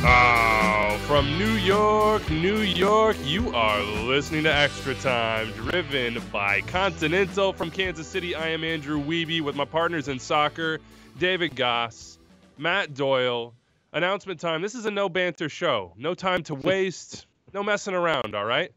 Oh, from New York, you are listening to Extra Time, driven by Continental. From Kansas City, I am Andrew Wiebe with my partners in soccer, David Goss, Matt Doyle. Announcement time. This is a no-banter show. No time to waste, no messing around, all right?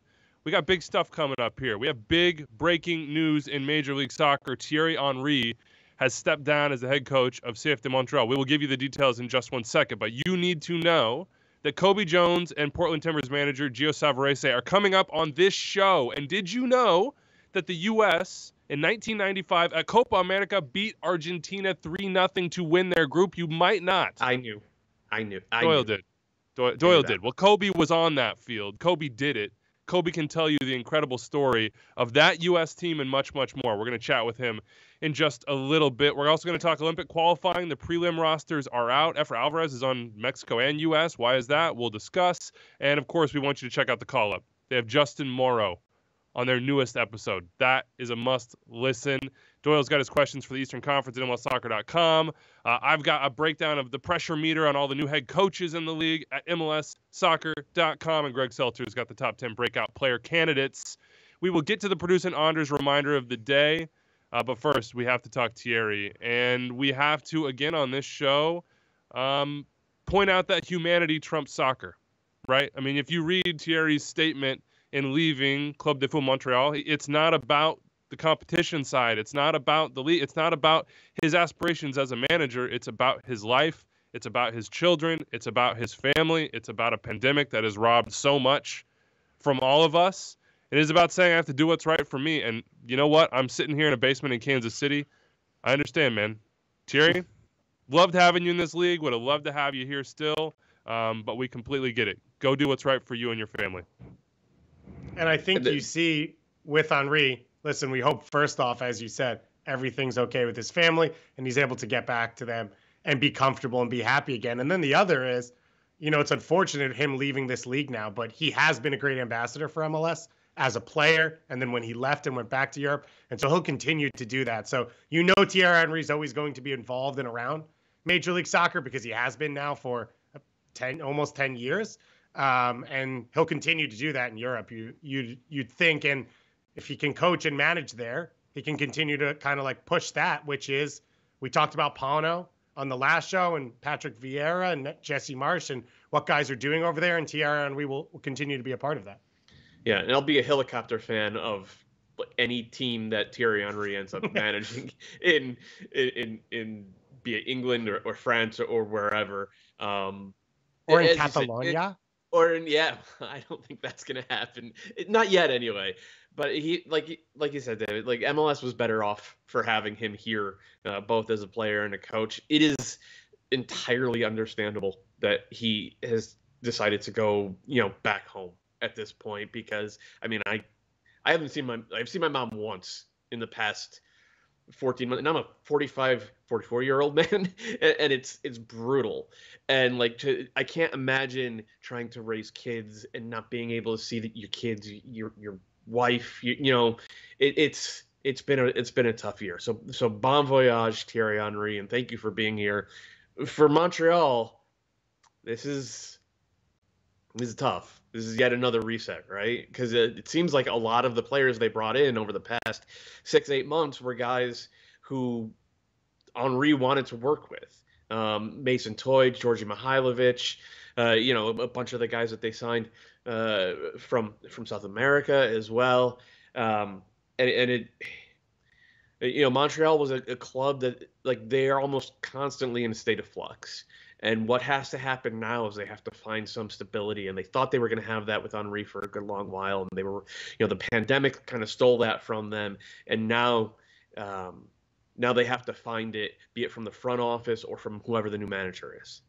We got big stuff coming up here. We have big breaking news in Major League Soccer. Thierry Henry has stepped down as the head coach of CF Montreal. We will give you the details in just 1 second, but you need to know that Cobi Jones and Portland Timbers manager Gio Savarese are coming up on this show. And did you know that the U.S. in 1995 at Copa America beat Argentina 3-0 to win their group? You might not. I knew. Doyle did. Doyle did. Well, Cobi was on that field. Cobi did it. Cobi can tell you the incredible story of that U.S. team and much, much more. We're going to chat with him in just a little bit. We're also going to talk Olympic qualifying. The prelim rosters are out. Efra Alvarez is on Mexico and U.S. Why is that? We'll discuss. And, of course, we want you to check out the call-up. They have Justin Morrow on their newest episode. That is a must-listen. Doyle's got his questions for the Eastern Conference at MLSsoccer.com. I've got a breakdown of the pressure meter on all the new head coaches in the league at MLSsoccer.com. And Greg Seltzer's got the top 10 breakout player candidates. We will get to the producer and Anders reminder of the day. But first, we have to talk Thierry. And we have to, again on this show, point out that humanity trumps soccer, right? I mean, if you read Thierry's statement in leaving Club de Foot Montreal, it's not about the competition side. It's not about the league. It's not about his aspirations as a manager. It's about his life. It's about his children. It's about his family. It's about a pandemic that has robbed so much from all of us. It is about saying I have to do what's right for me. And you know what? I'm sitting here in a basement in Kansas City. I understand, man. Thierry, loved having you in this league. Would have loved to have you here still. But we completely get it. Go do what's right for you and your family. And I think you see with Henry, listen, we hope first off, as you said, everything's okay with his family and he's able to get back to them and be comfortable and be happy again. And then the other is, you know, it's unfortunate him leaving this league now, but he has been a great ambassador for MLS as a player. And then when he left and went back to Europe. And so he'll continue to do that. So, you know, Thierry Henry is always going to be involved and around Major League Soccer because he has been now for almost 10 years. And he'll continue to do that in Europe. You'd think, and if he can coach and manage there, he can continue to kind of like push that, which is, we talked about Pano on the last show and Patrick Vieira and Jesse Marsh and what guys are doing over there, and Thierry, and we will continue to be a part of that. Yeah, and I'll be a helicopter fan of any team that Thierry Henry ends up managing in be it England or France or wherever. Or in Catalonia. I don't think that's going to happen. Not yet, anyway. But he, like you said, David, like MLS was better off for having him here, both as a player and a coach. It is entirely understandable that he has decided to go, back home at this point because, I mean, I've seen my mom once in the past 14 months, and I'm a 44-year-old man, and it's brutal. And I can't imagine trying to raise kids and not being able to see your kids, your wife, it's been a tough year. So bon voyage, Thierry Henry, and thank you for being here. For Montreal, this is tough. This is yet another reset, right? Because it seems like a lot of the players they brought in over the past 6-8 months were guys who Henry wanted to work with. Mason Toy, Georgi Mihailovic, a bunch of the guys that they signed from South America as well. Montreal was a club that they are almost constantly in a state of flux. And what has to happen now is they have to find some stability. And they thought they were going to have that with Henry for a good long while. And they were, the pandemic kind of stole that from them. And now they have to find it, be it from the front office or from whoever the new manager is.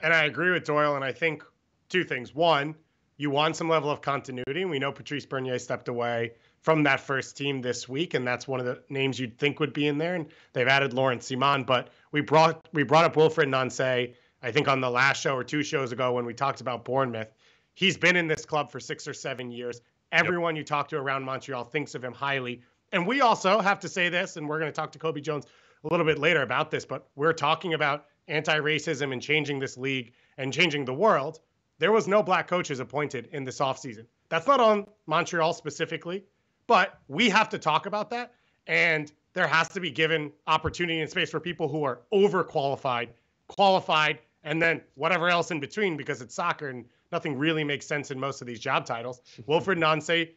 And I agree with Doyle. And I think two things. One, you want some level of continuity. And we know Patrice Bernier stepped away from that first team this week. And that's one of the names you'd think would be in there. And they've added Laurent Simon. But we brought up Wilfred Nancy, I think on the last show or 2 shows ago when we talked about Bournemouth. He's been in this club for 6 or 7 years. Everyone you talk to around Montreal thinks of him highly. And we also have to say this, and we're going to talk to Cobi Jones a little bit later about this, but we're talking about anti-racism and changing this league and changing the world, there was no black coaches appointed in this offseason. That's not on Montreal specifically, but we have to talk about that. And there has to be given opportunity and space for people who are overqualified, qualified, and then whatever else in between, because it's soccer and nothing really makes sense in most of these job titles. Wilfried Nancy,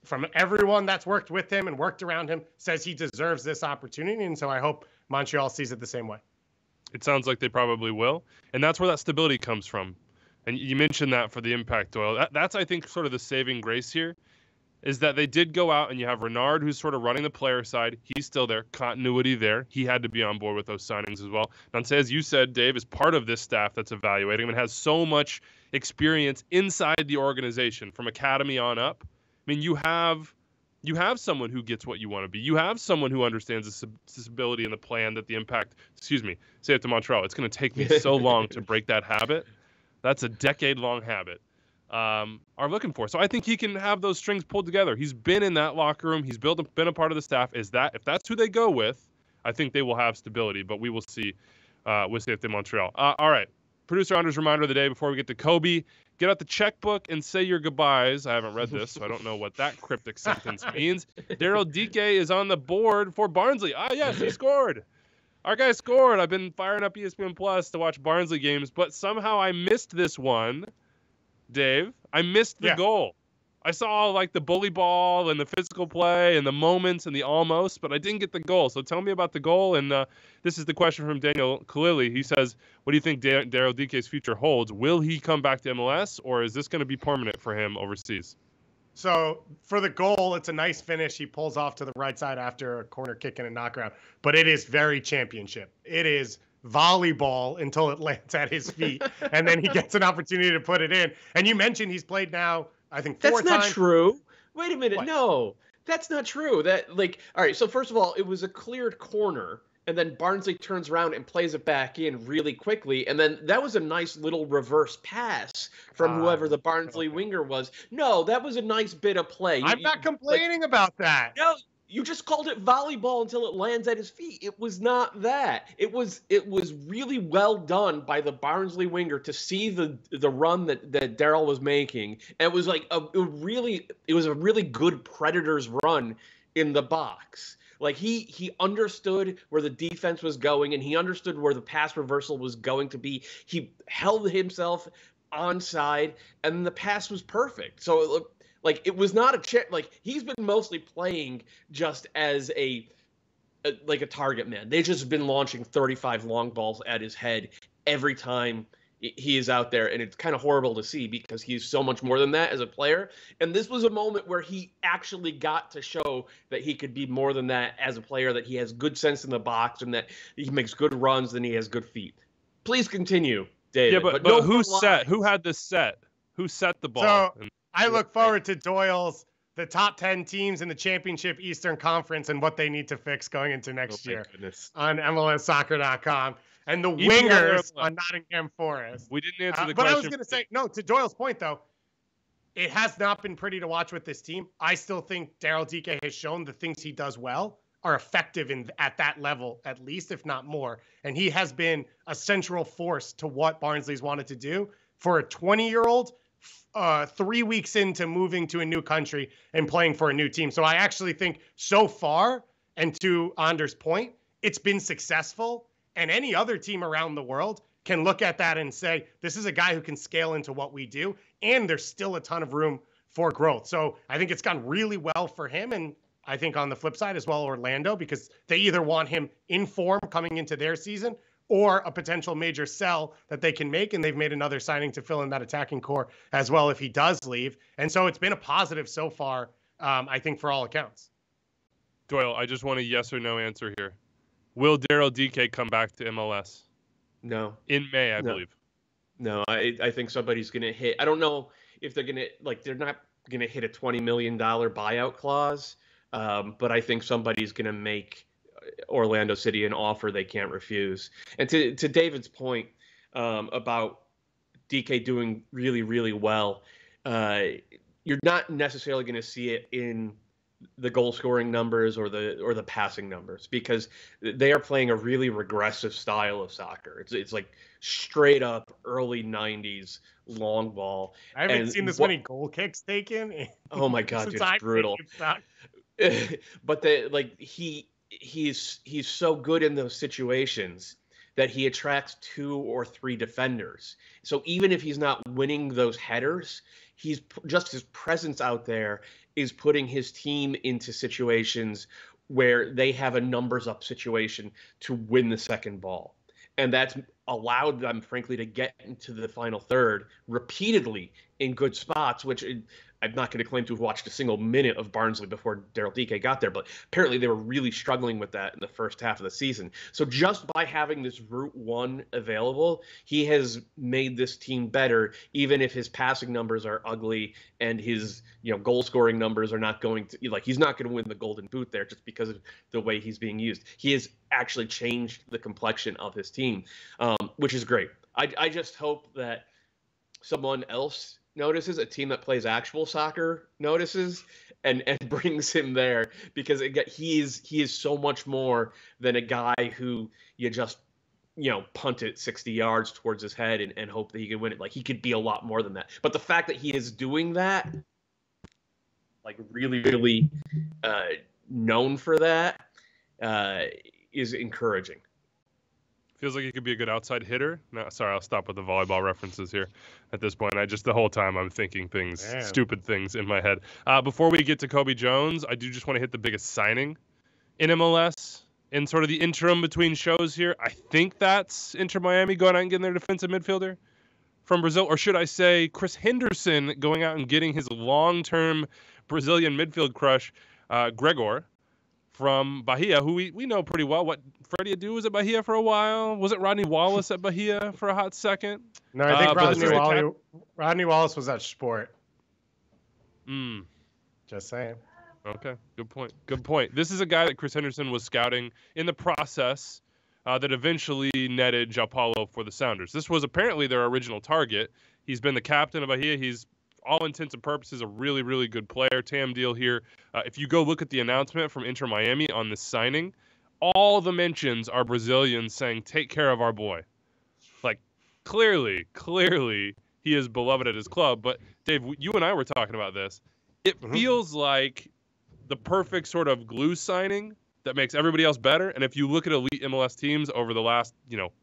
from everyone that's worked with him and worked around him, says he deserves this opportunity. And so I hope Montreal sees it the same way. It sounds like they probably will. And that's where that stability comes from. And you mentioned that for the impact, Doyle. That's, I think, sort of the saving grace here, is that they did go out and you have Renard, who's sort of running the player side. He's still there. Continuity there. He had to be on board with those signings as well. Nance, as you said, Dave, is part of this staff that's evaluating him and has so much experience inside the organization from academy on up. I mean, you have someone who gets what you want to be. You have someone who understands the stability and the plan that the impact, say it to Montreal. It's going to take me so long to break that habit. That's a decade-long habit. Are looking for. So I think he can have those strings pulled together. He's been in that locker room. He's been a part of the staff. If that's who they go with, I think they will have stability. But we will see with CF Montreal. All right. Producer Andre's reminder of the day before we get to Cobi. Get out the checkbook and say your goodbyes. I haven't read this, so I don't know what that cryptic sentence means. Daryl Dike is on the board for Barnsley. Yes, he scored. Our guy scored. I've been firing up ESPN Plus to watch Barnsley games, but somehow I missed this one. Dave, I missed the goal. I saw like the bully ball and the physical play and the moments and the almost, but I didn't get the goal. So tell me about the goal. And this is the question from Daniel Kalili. He says, what do you think Daryl Dike's future holds? Will he come back to MLS, or is this going to be permanent for him overseas? So for the goal, it's a nice finish. He pulls off to the right side after a corner kick and a knockaround. But it is very championship. It is volleyball until it lands at his feet, and then he gets an opportunity to put it in. And you mentioned he's played now, I think, 4 times. That's not true. Wait a minute. What? No, that's not true. All right. So first of all, it was a cleared corner, and then Barnsley turns around and plays it back in really quickly. And then that was a nice little reverse pass from whoever the Barnsley winger was. No, that was a nice bit of play. I'm not complaining about that. No, you just called it volleyball until it lands at his feet. It was not that. It was really well done by the Barnsley winger to see the run that Daryl was making. And it was like a really good Predators run in the box. Like he understood where the defense was going, and he understood where the pass reversal was going to be. He held himself onside, and the pass was perfect. So it was not he's been mostly playing just as a target man. They've just been launching 35 long balls at his head every time he is out there, and it's kind of horrible to see because he's so much more than that as a player. And this was a moment where he actually got to show that he could be more than that as a player, that he has good sense in the box and that he makes good runs and he has good feet. Please continue, David. Yeah, but who had this set? Who set the ball? So I look forward to Doyle's the top 10 teams in the championship Eastern Conference and what they need to fix going into next year on MLSsoccer.com. And the wingers on Nottingham Forest. We didn't answer the question. But I was going to say, no, to Doyle's point, though, it has not been pretty to watch with this team. I still think Daryl Dike has shown the things he does well are effective at that level, at least, if not more. And he has been a central force to what Barnsley's wanted to do. For a 20-year-old, 3 weeks into moving to a new country and playing for a new team. So I actually think so far, and to Anders' point, it's been successful. And any other team around the world can look at that and say, this is a guy who can scale into what we do. And there's still a ton of room for growth. So I think it's gone really well for him. And I think on the flip side as well, Orlando, because they either want him in form coming into their season or a potential major sell that they can make. And they've made another signing to fill in that attacking core as well if he does leave. And so it's been a positive so far, I think, for all accounts. Doyle, I just want a yes or no answer here. Will Daryl Dike come back to MLS? No. In May, I believe. No, I think somebody's going to hit. I don't know if they're going to, they're not going to hit a $20 million buyout clause, but I think somebody's going to make Orlando City an offer they can't refuse. And to David's point about Dike doing really, really well, you're not necessarily going to see it in the goal scoring numbers or the passing numbers, because they are playing a really regressive style of soccer. It's like straight up early 90s long ball. I haven't seen this many goal kicks taken. Oh my God, dude, it's brutal. But he's so good in those situations that he attracts 2 or 3 defenders. So even if he's not winning those headers, he's just his presence out there is putting his team into situations where they have a numbers up situation to win the second ball. And that's allowed them, frankly, to get into the final third repeatedly in good spots, which I'm not going to claim to have watched a single minute of Barnsley before Daryl Dike got there, but apparently they were really struggling with that in the first half of the season. So just by having this Route 1 available, he has made this team better, even if his passing numbers are ugly and his goal scoring numbers are not going to, he's not going to win the Golden Boot there just because of the way he's being used. He has actually changed the complexion of his team, which is great. I just hope that someone else notices, a team that plays actual soccer notices and brings him there, because he is so much more than a guy who you just punt it 60 yards towards his head and hope that he can win it. Like, he could be a lot more than that. But the fact that he is doing that, really, really known for that, is encouraging. Feels like he could be a good outside hitter. No, sorry, I'll stop with the volleyball references here at this point. The whole time I'm thinking stupid things in my head. Before we get to Cobi Jones, I do just want to hit the biggest signing in MLS in sort of the interim between shows here. I think that's Inter Miami going out and getting their defensive midfielder from Brazil. Or should I say Chris Henderson going out and getting his long-term Brazilian midfield crush, Gregore, from Bahia, who we know pretty well. What Freddie Adu was at Bahia for a while. Was it Rodney Wallace at Bahia for a hot second? No, I think Rodney Wallace was at Sport. Just saying. Okay, good point. Good point. This is a guy that Chris Henderson was scouting in the process that eventually netted João Paulo for the Sounders. This was apparently their original target. He's been the captain of Bahia. He's all intents and purposes, a really, really good player. TAM deal here. If you go look at the announcement from Inter Miami on this signing, all the mentions are Brazilians saying, take care of our boy. Clearly, he is beloved at his club. But, Dave, you and I were talking about this. It feels like the perfect sort of glue signing that makes everybody else better. And if you look at elite MLS teams over the last,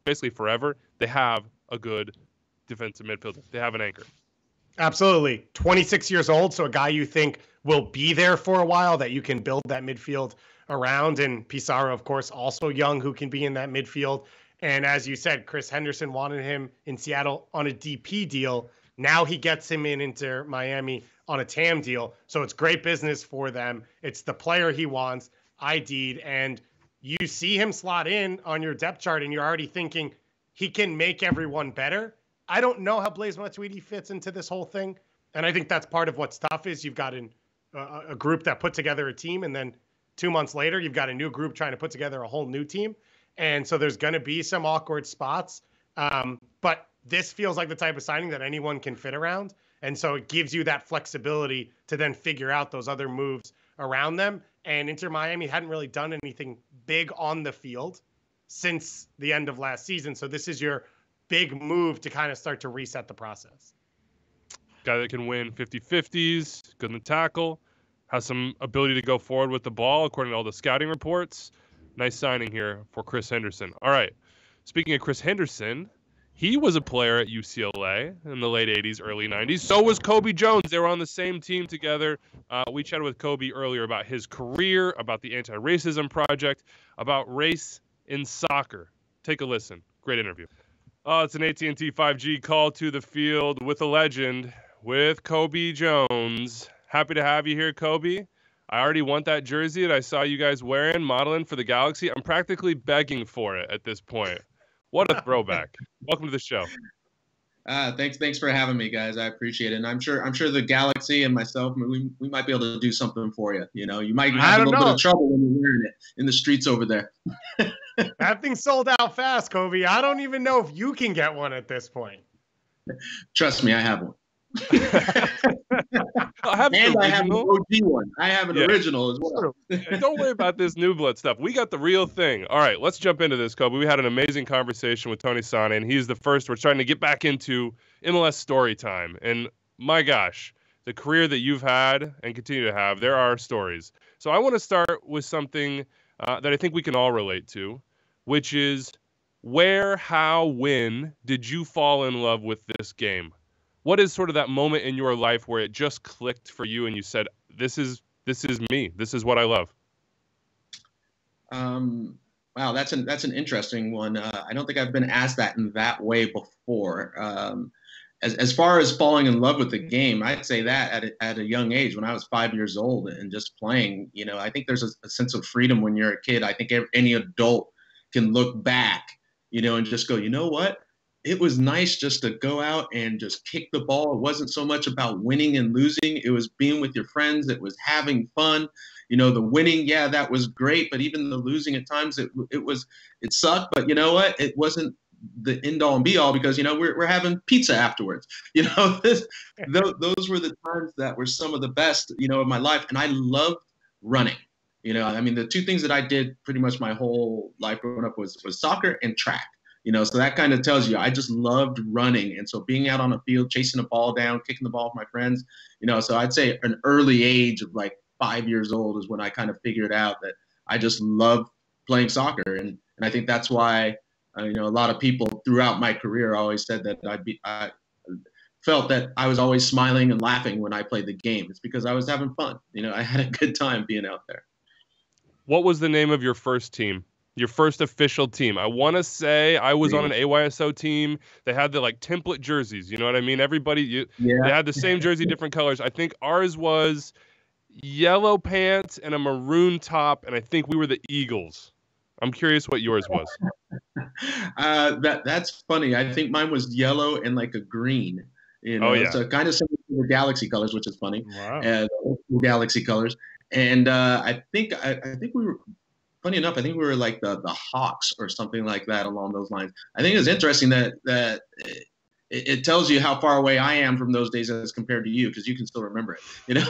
basically forever, they have a good defensive midfielder. They have an anchor. Absolutely. 26 years old, so a guy you think will be there for a while, that you can build that midfield around. And Pizarro, of course, also young, who can be in that midfield. And as you said, Chris Henderson wanted him in Seattle on a DP deal. Now he gets him into Miami on a TAM deal. So it's great business for them. It's the player he wants, ID'd, and you see him slot in on your depth chart, and you're already thinking he can make everyone better. I don't know how Blaise Matuidi fits into this whole thing. And I think that's part of what's tough is you've got a group that put together a team, and then 2 months later, you've got a new group trying to put together a whole new team. And so there's going to be some awkward spots. But this feels like the type of signing that anyone can fit around. And so it gives you that flexibility to then figure out those other moves around them. And Inter Miami hadn't really done anything big on the field since the end of last season. So this is your big move to kind of start to reset the process. Guy that can win 50-50s, good in the tackle, has some ability to go forward with the ball, according to all the scouting reports. Nice signing here for Chris Henderson. All right, speaking of Chris Henderson, he was a player at UCLA in the late 80s, early 90s. So was Cobi Jones. They were on the same team together. We chatted with Cobi earlier about his career, about the anti-racism project, about race in soccer. Take a listen. Great interview. Oh, it's an AT&T 5G call to the field with a legend, with Cobi Jones. Happy to have you here, Cobi. I already want that jersey that I saw you guys wearing, modeling for the Galaxy. I'm practically begging for it at this point. What a throwback. Welcome to the show. Thanks for having me, guys. I appreciate it. And I'm sure the Galaxy and myself, we might be able to do something for you. You might have a little bit of trouble when you're wearing it in the streets over there. That thing sold out fast, Cobi. I don't even know if you can get one at this point. Trust me, I have one. I have and I have an OG one. I have an original as well. Don't worry about this new blood stuff. We got the real thing. All right, let's jump into this, Cobi. We had an amazing conversation with Tony Sane, and he's the first. We're trying to get back into MLS story time. And my gosh, the career that you've had and continue to have, there are stories. So I want to start with something that I think we can all relate to, which is where, how, when did you fall in love with this game? What is sort of that moment in your life where it just clicked for you and you said, this is me. This is what I love. Wow, that's an interesting one. I don't think I've been asked that in that way before. As far as falling in love with the game, I'd say that at a young age, when I was 5 years old and just playing, I think there's a sense of freedom when you're a kid. I think any adult can look back, and just go, you know what? It was nice just to go out and just kick the ball. It wasn't so much about winning and losing. It was being with your friends. It was having fun. The winning, yeah, that was great. But even the losing at times, it sucked. But you know what? It wasn't the end all and be all, because we're having pizza afterwards. Those were the times that were some of the best of my life. And I loved running. The two things that I did pretty much my whole life growing up was soccer and track. So that kind of tells you I just loved running. And so being out on a field, chasing the ball down, kicking the ball with my friends, so I'd say an early age of like 5 years old is when I kind of figured out that I just loved playing soccer. And I think that's why, a lot of people throughout my career always said that I felt that I was always smiling and laughing when I played the game. It's because I was having fun. I had a good time being out there. What was the name of your first team? Your first official team? I want to say I was on an AYSO team. They had the template jerseys. You know what I mean? Everybody, they had the same jersey, different colors. I think ours was yellow pants and a maroon top, and I think we were the Eagles. I'm curious what yours was. That's funny. I think mine was yellow and like a green. So kind of similar to the Galaxy colors, which is funny. Wow. Galaxy colors, and I think we were. Funny enough, I think we were like the Hawks or something like that along those lines. I think it's interesting that it tells you how far away I am from those days as compared to you, because you can still remember it.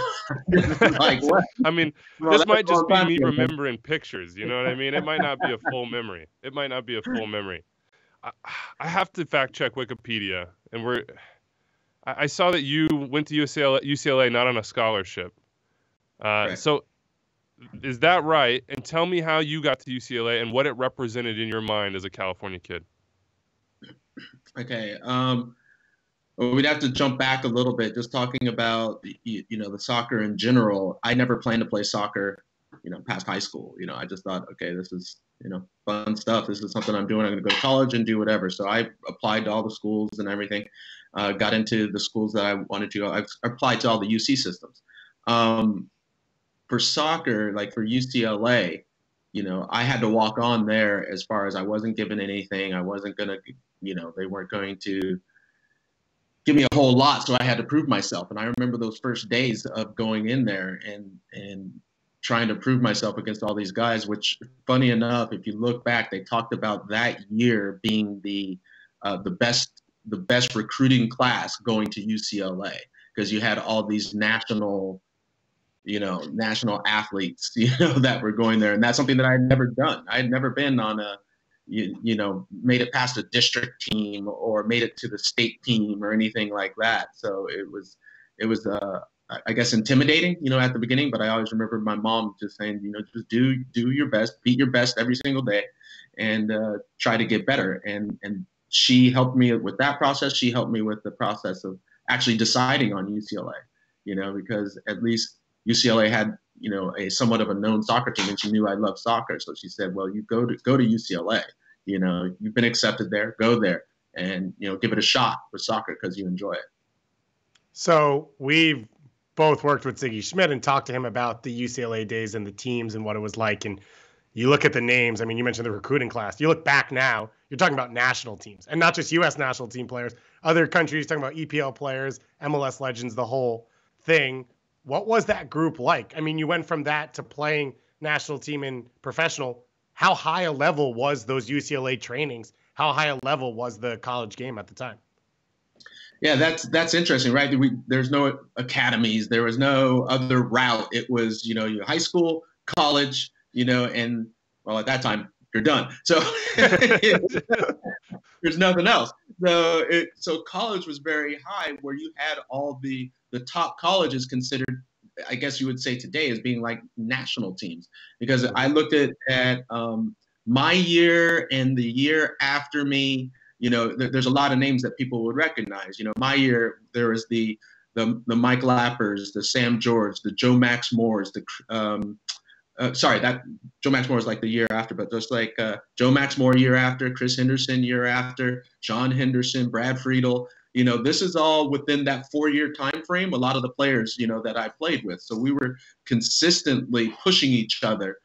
Like what? I mean, this might just be me remembering pictures. You know what I mean? It might not be a full memory. I have to fact check Wikipedia, and I saw that you went to UCLA not on a scholarship. Right. So. Is that right? And tell me how you got to UCLA and what it represented in your mind as a California kid. Okay. Well, we'd have to jump back a little bit, just talking about, the soccer in general. I never planned to play soccer, past high school. I just thought, okay, this is, fun stuff. This is something I'm doing. I'm going to go to college and do whatever. So I applied to all the schools and everything, got into the schools that I wanted to. I applied to all the UC systems. For soccer, like for UCLA, I had to walk on there as far as I wasn't given anything. I wasn't going to, they weren't going to give me a whole lot. So I had to prove myself. And I remember those first days of going in there and trying to prove myself against all these guys, which, funny enough, if you look back, they talked about that year being the best recruiting class going to UCLA, because you had all these national athletes, that were going there. And that's something that I had never done. I had never been on made it past a district team or made it to the state team or anything like that. So it was I guess intimidating, at the beginning, but I always remember my mom just saying, just do your best, beat your best every single day, and try to get better. And she helped me with that process. She helped me with the process of actually deciding on UCLA, because at least UCLA had, a somewhat of a known soccer team, and she knew I loved soccer. So she said, well, you go to UCLA, you've been accepted there, go there and, give it a shot with soccer because you enjoy it. So we've both worked with Ziggy Schmidt and talked to him about the UCLA days and the teams and what it was like. And you look at the names. I mean, you mentioned the recruiting class. You look back now, you're talking about national teams, and not just U.S. national team players, other countries, talking about EPL players, MLS legends, the whole thing. What was that group like? I mean, you went from that to playing national team and professional. How high a level was those UCLA trainings? How high a level was the college game at the time? Yeah, that's interesting, right? There's no academies. There was no other route. It was, your high school, college, and well, at that time, you're done. So there's nothing else. So college was very high, where you had all the top colleges considered, I guess you would say today, as being like national teams. Because I looked at my year and the year after me. There's a lot of names that people would recognize. My year, there was the Mike Lappers, the Sam George, the Joe Max Moores, that Joe Max Moore was like the year after, but just like Joe Max Moore year after, Chris Henderson year after, John Henderson, Brad Friedel. This is all within that 4-year time frame. A lot of the players, that I played with, so we were consistently pushing each other,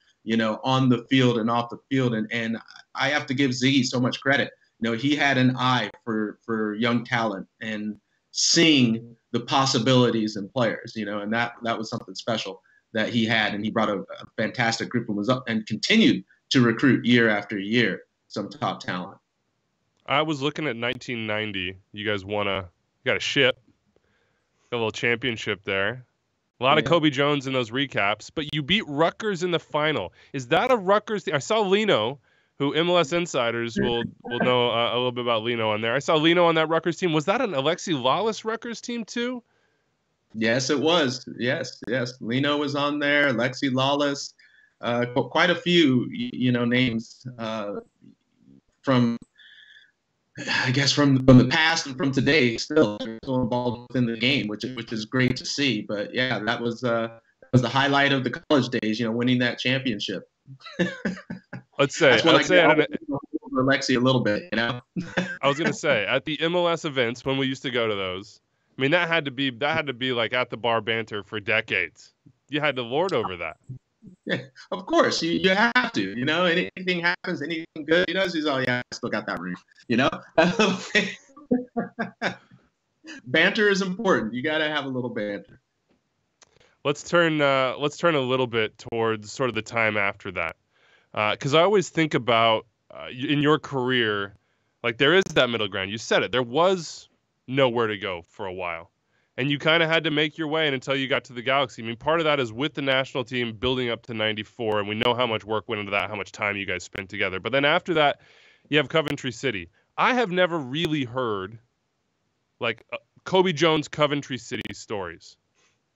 on the field and off the field, and I have to give Ziggy so much credit. He had an eye for young talent and seeing the possibilities in players, and that was something special that he had, and he brought a fantastic group and was up and continued to recruit year after year some top talent. I was looking at 1990. You guys got a ship, got a little championship there. A lot of Cobi Jones in those recaps, but you beat Rutgers in the final. Is that a Rutgers team? I saw Lino, who MLS insiders will know a little bit about Lino on there. I saw Lino on that Rutgers team. Was that an Alexi Lawless Rutgers team too? Yes, it was. Yes. Lino was on there. Alexi Lawless, quite a few, names from, I guess, from the past and from today, still involved within the game, which is great to see. But yeah, that was the highlight of the college days, winning that championship. Let's say Alexi a little bit, I was gonna say, at the MLS events when we used to go to those, I mean, that had to be like at the bar banter for decades. You had to lord over that. Yeah, of course, you have to. Anything happens, anything good, he's all, yeah, I still got that ring. Banter is important. You got to have a little banter. Let's turn a little bit towards sort of the time after that, because I always think about in your career, like there is that middle ground. You said it. There was nowhere to go for a while, and you kind of had to make your way until you got to the Galaxy. I mean, part of that is with the national team building up to 94, and we know how much work went into that, how much time you guys spent together. But then after that, you have Coventry City. I have never really heard like Cobi Jones Coventry City stories.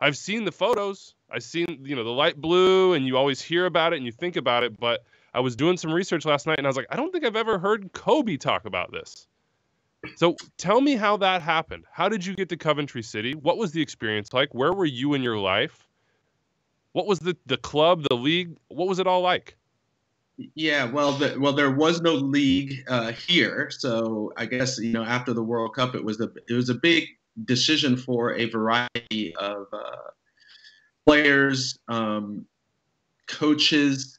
I've seen the photos. I've seen, the light blue, and you always hear about it and you think about it. But I was doing some research last night, and I was like, I don't think I've ever heard Cobi talk about this. So tell me how that happened. How did you get to Coventry City? What was the experience like? Where were you in your life? What was the club, the league? What was it all like? Yeah, well, there was no league here, so I guess after the World Cup, it was a big decision for a variety of players, coaches,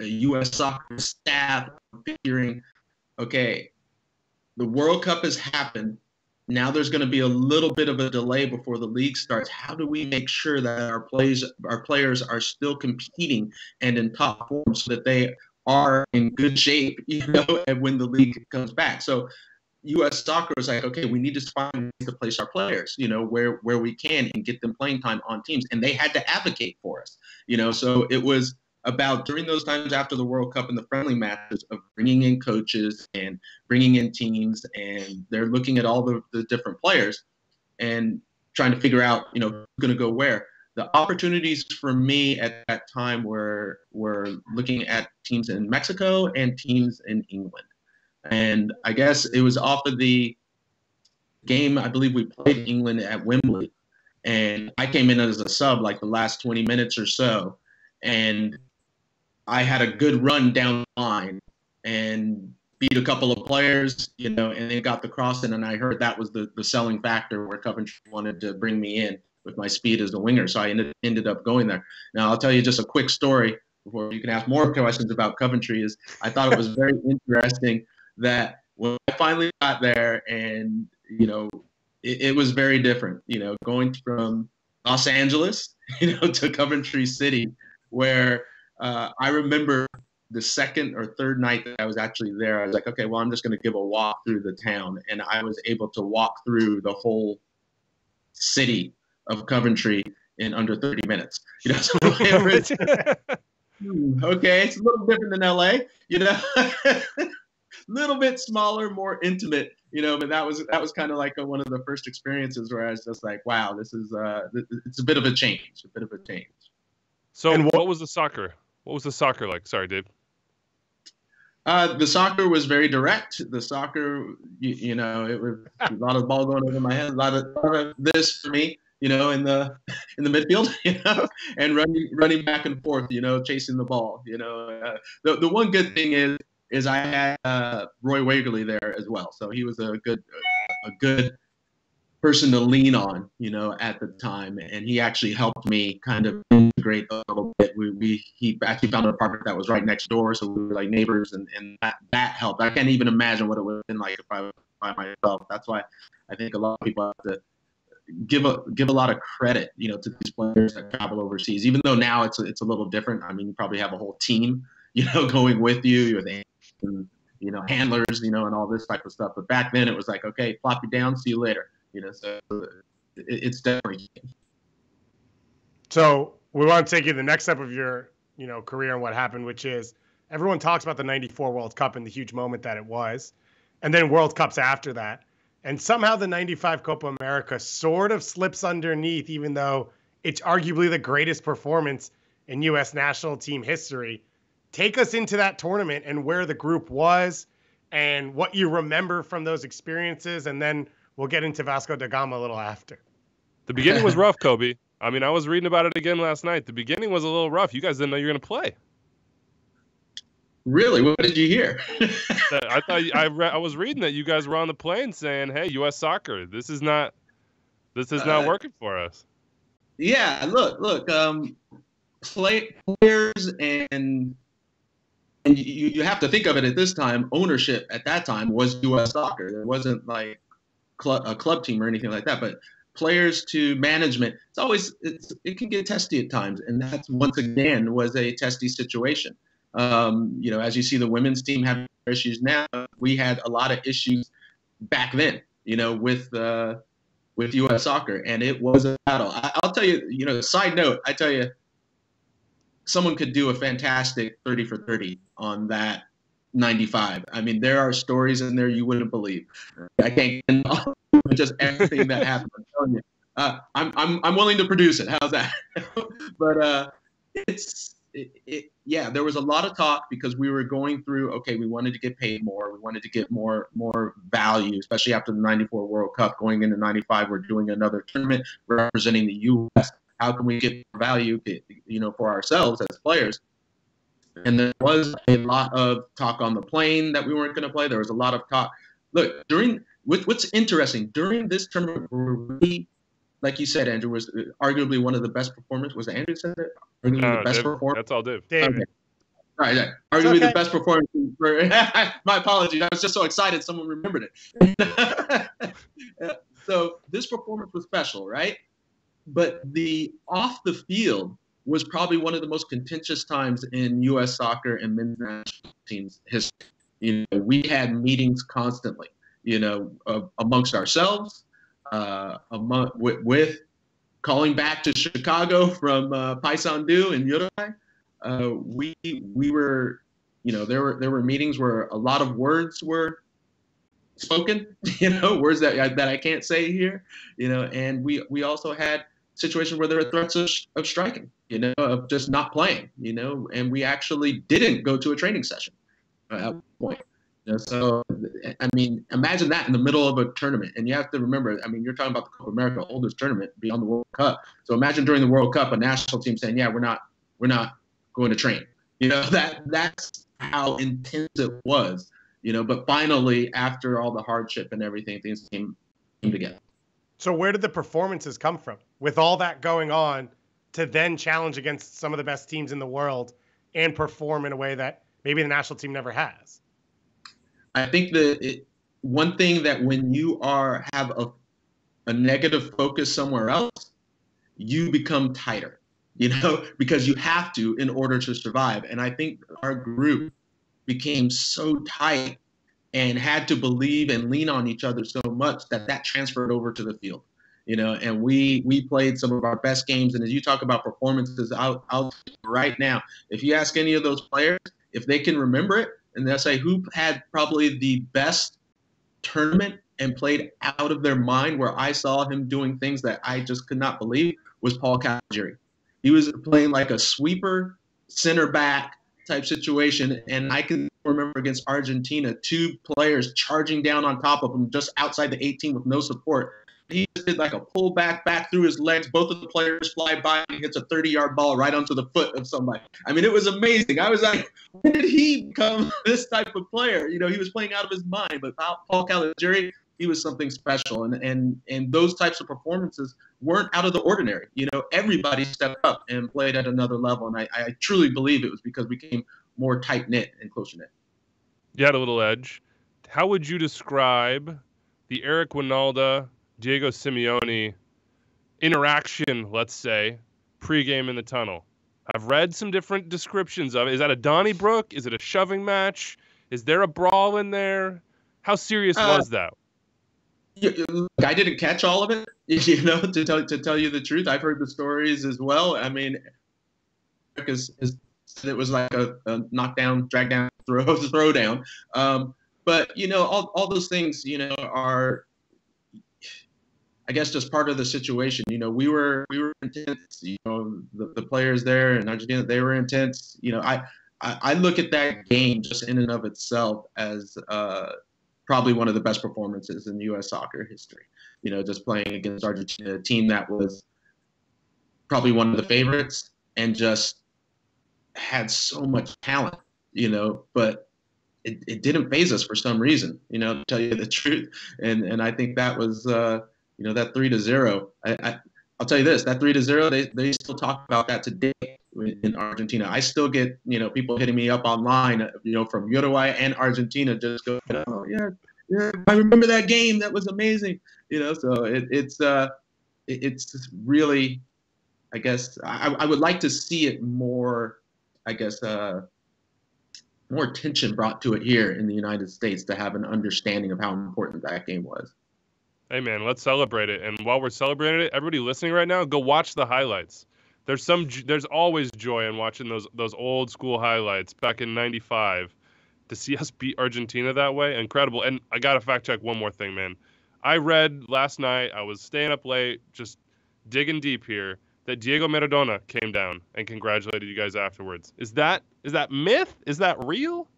U.S. soccer staff, figuring, okay, the World Cup has happened. Now there's going to be a little bit of a delay before the league starts. How do we make sure that our players are still competing and in top form so that they are in good shape, and when the league comes back? So U.S. soccer was like, okay, we need to find ways to place our players, where we can and get them playing time on teams. And they had to advocate for us, so it was about during those times after the World Cup and the friendly matches of bringing in coaches and bringing in teams, and they're looking at all the different players and trying to figure out, who's going to go where. The opportunities for me at that time were looking at teams in Mexico and teams in England. And I guess it was off of the game, I believe we played England at Wembley, and I came in as a sub like the last 20 minutes or so, and I had a good run down the line and beat a couple of players, and they got the cross in, and I heard that was the selling factor where Coventry wanted to bring me in with my speed as a winger, so I ended up going there. Now, I'll tell you just a quick story before you can ask more questions about Coventry. Is I thought it was very interesting that when I finally got there, and it was very different, going from Los Angeles, to Coventry City, where I remember the second or third night that I was actually there, I was like, okay, well, I'm just going to give a walk through the town. And I was able to walk through the whole city of Coventry in under 30 minutes. You know, so it was, okay, it's a little different than LA, you know, a little bit smaller, more intimate, you know, but that was kind of like one of the first experiences where I was just like, wow, this is it's a bit of a change. So what was the soccer? What was the soccer like? Sorry, Dave. The soccer was very direct. The soccer, you know, it was a lot of ball going over my head, a lot of this for me, you know, in the midfield, you know, and running back and forth, you know, chasing the ball, you know. The one good thing is I had Roy Wagerly there as well, so he was a good person to lean on, you know, at the time, and he actually helped me kind of integrate a little bit. He actually found an apartment that was right next door, so we were like neighbors, and that helped. I can't even imagine what it would have been like if I was by myself. That's why I think a lot of people have to give a lot of credit, you know, to these players that travel overseas. Even though now it's a little different. I mean, you probably have a whole team, you know, going with you with, you know, handlers, you know, and all this type of stuff. But back then it was like, okay, plop you down, see you later. You know, so it's definitely. So we want to take you to the next step of your, you know, career and what happened, which is everyone talks about the '94 World Cup and the huge moment that it was, and then World Cups after that, and somehow the '95 Copa America sort of slips underneath, even though it's arguably the greatest performance in U.S. national team history. Take us into that tournament and where the group was, and what you remember from those experiences, and then we'll get into Vasco da Gama a little after. The beginning was rough, Cobi. I mean, I was reading about it again last night. The beginning was a little rough. You guys didn't know you were going to play. Really? What did you hear? I thought I was reading that you guys were on the plane saying, "Hey, U.S. Soccer, this is not working for us." Yeah. Look. Players and you have to think of it at this time. Ownership at that time was U.S. Soccer. There wasn't like a club team or anything like that, but players to management, it can get testy at times, and that's once again was a testy situation. You know, as you see the women's team having issues now, we had a lot of issues back then, you know, with U.S. Soccer, and it was a battle. I'll tell you, you know, side note, I tell you, someone could do a fantastic 30 for 30 on that 95. I mean, there are stories in there you wouldn't believe. I can't get into just everything that happened. I'm telling you, I'm willing to produce it. How's that? But yeah, there was a lot of talk because we were going through. Okay, we wanted to get paid more. We wanted to get more value, especially after the '94 World Cup. Going into '95, we're doing another tournament representing the U.S. How can we get more value, you know, for ourselves as players? And there was a lot of talk on the plane that we weren't going to play. There was a lot of talk. Look, what's interesting, during this tournament, we, like you said, Andrew, was arguably one of the best performers. Was it Andrew said that? Arguably the best performer? That's all Dave. David. Okay. All right. Arguably the best performance. My apologies. I was just so excited someone remembered it. So this performance was special, right? But the off the field was probably one of the most contentious times in U.S. soccer and men's national teams history. You know, we had meetings constantly, you know, amongst ourselves, with calling back to Chicago from Paysandú and Uruguay. We were, you know, there were meetings where a lot of words were spoken, you know, words that I can't say here, you know, and we also had situations where there were threats of striking, you know, of just not playing, you know, and we actually didn't go to a training session at one point. You know, so, I mean, imagine that in the middle of a tournament. And you have to remember, I mean, you're talking about the Copa America, oldest tournament beyond the World Cup. So imagine during the World Cup, a national team saying, yeah, we're not going to train. You know, that's how intense it was, you know, but finally, after all the hardship and everything, things came together. So where did the performances come from with all that going on to then challenge against some of the best teams in the world and perform in a way that maybe the national team never has? I think one thing that when you have a negative focus somewhere else, you become tighter. because you have to in order to survive. And I think our group became so tight and had to believe and lean on each other so much that transferred over to the field. And we played some of our best games. And as you talk about performances, I'll tell you right now, if you ask any of those players, if they can remember it, and they'll say who had probably the best tournament and played out of their mind, where I saw him doing things that I just could not believe, was Paul Caligiuri. He was playing like a sweeper center back type situation. And I can remember against Argentina, 2 players charging down on top of him just outside the 18 with no support. He just did like a pull back through his legs. Both of the players fly by and he hits a 30-yard ball right onto the foot of somebody. I mean, it was amazing. I was like, when did he become this type of player? He was playing out of his mind. But Paul Caligiuri, he was something special. And those types of performances weren't out of the ordinary. Everybody stepped up and played at another level. And I truly believe it was because we became more tight-knit and closer-knit. You had a little edge. How would you describe the Eric Winalda, Diego Simeone interaction, let's say, pregame in the tunnel? I've read some different descriptions of it. Is that a Donnybrook? Is it a shoving match? Is there a brawl in there? How serious was that? I didn't catch all of it, to tell you the truth. I've heard the stories as well. I mean, it was like a knockdown, drag down, throw down. But, all those things, are, I guess, just part of the situation. We were intense. The players there in Argentina, they were intense. I look at that game just in and of itself as probably one of the best performances in U.S. soccer history. Just playing against Argentina, a team that was probably one of the favorites and just had so much talent, but it didn't faze us for some reason, to tell you the truth. And I think that was, that 3-0. I'll tell you this, that 3-0, they still talk about that today in Argentina. I still get, people hitting me up online, from Uruguay and Argentina, just go, oh, yeah, I remember that game. That was amazing. So it's really, I guess, I would like to see it more, I guess, more attention brought to it here in the United States to have an understanding of how important that game was. Hey, man, let's celebrate it. And while we're celebrating it, everybody listening right now, go watch the highlights. There's always joy in watching those old school highlights back in '95. To see us beat Argentina that way, incredible. And I got to fact check one more thing, man. I read last night, I was staying up late, just digging deep here, that Diego Maradona came down and congratulated you guys afterwards. Is that myth? Is that real?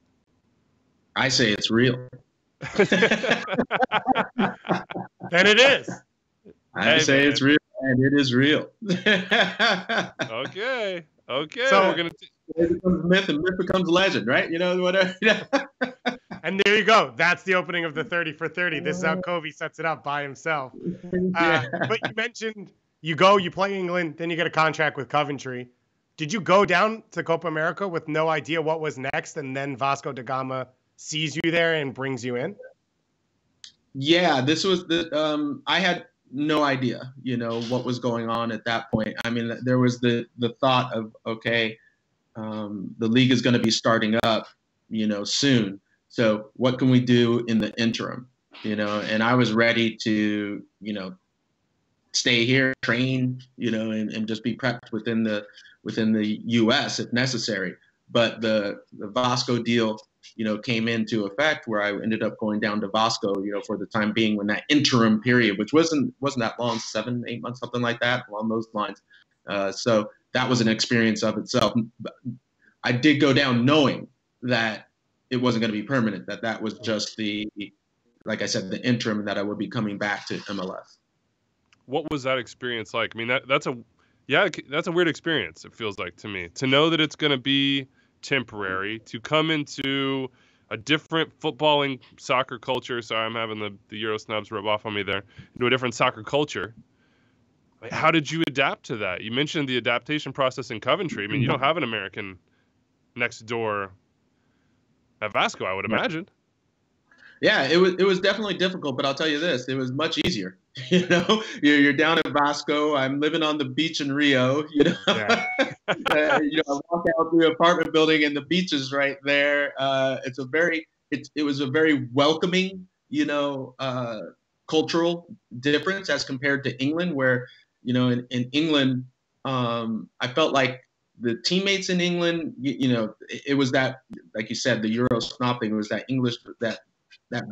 I say it's real. Then it is. I say it's real, and it is real. Okay. So we're gonna. It becomes myth, and myth becomes legend, right? Whatever. And there you go. That's the opening of the 30 for 30. This is how Cobi sets it up by himself. But you mentioned you play England, then you get a contract with Coventry. Did you go down to Copa America with no idea what was next, and then Vasco da Gama sees you there and brings you in? Yeah, this was I had no idea, what was going on at that point. I mean, there was the thought of, okay, the league is going to be starting up, soon. So what can we do in the interim? And I was ready to, stay here, train, and just be prepped within the U.S. if necessary. But the Vasco deal, came into effect where I ended up going down to Vasco, for the time being, when that interim period, which wasn't that long, 7-8 months, something like that, along those lines. So that was an experience of itself. I did go down knowing that it wasn't going to be permanent, that was just like I said, the interim, that I would be coming back to MLS. What was that experience like? I mean, that's a weird experience, it feels like to me. To know that it's going to be temporary, to come into a different footballing soccer culture. Sorry, I'm having the Euro snubs rub off on me there. Into a different soccer culture. How did you adapt to that? You mentioned the adaptation process in Coventry. I mean, you don't have an American next door at Vasco, I would imagine. Yeah, it was definitely difficult, but I'll tell you this, it was much easier. You know, you're down in Vasco. I'm living on the beach in Rio. You know, Yeah. I walk out through the apartment building and the beach is right there. It was a very welcoming, cultural difference as compared to England, where, in England, I felt like the teammates in England, it was that, like you said, the Euro snob thing. It was that English, that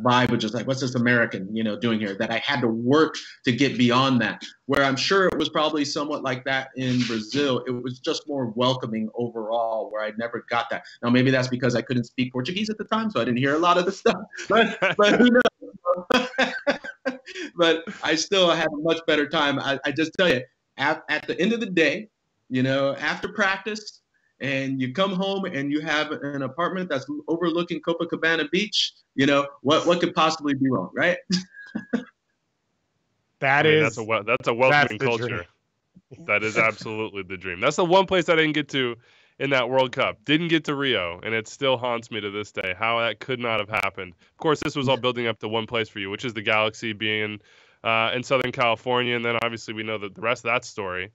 vibe of just like, what's this American, doing here? That I had to work to get beyond that. Where I'm sure it was probably somewhat like that in Brazil. It was just more welcoming overall, where I never got that. Now, maybe that's because I couldn't speak Portuguese at the time, so I didn't hear a lot of the stuff. But who knows? But I still had a much better time. I just tell you, at the end of the day, after practice, and you come home and you have an apartment that's overlooking Copacabana Beach, what could possibly be wrong, right? That's a welcoming culture. That is absolutely the dream. That's the one place I didn't get to in that World Cup. Didn't get to Rio, and it still haunts me to this day how that could not have happened. Of course, this was all building up to one place for you, which is the Galaxy being in Southern California, and then obviously we know the rest of that story.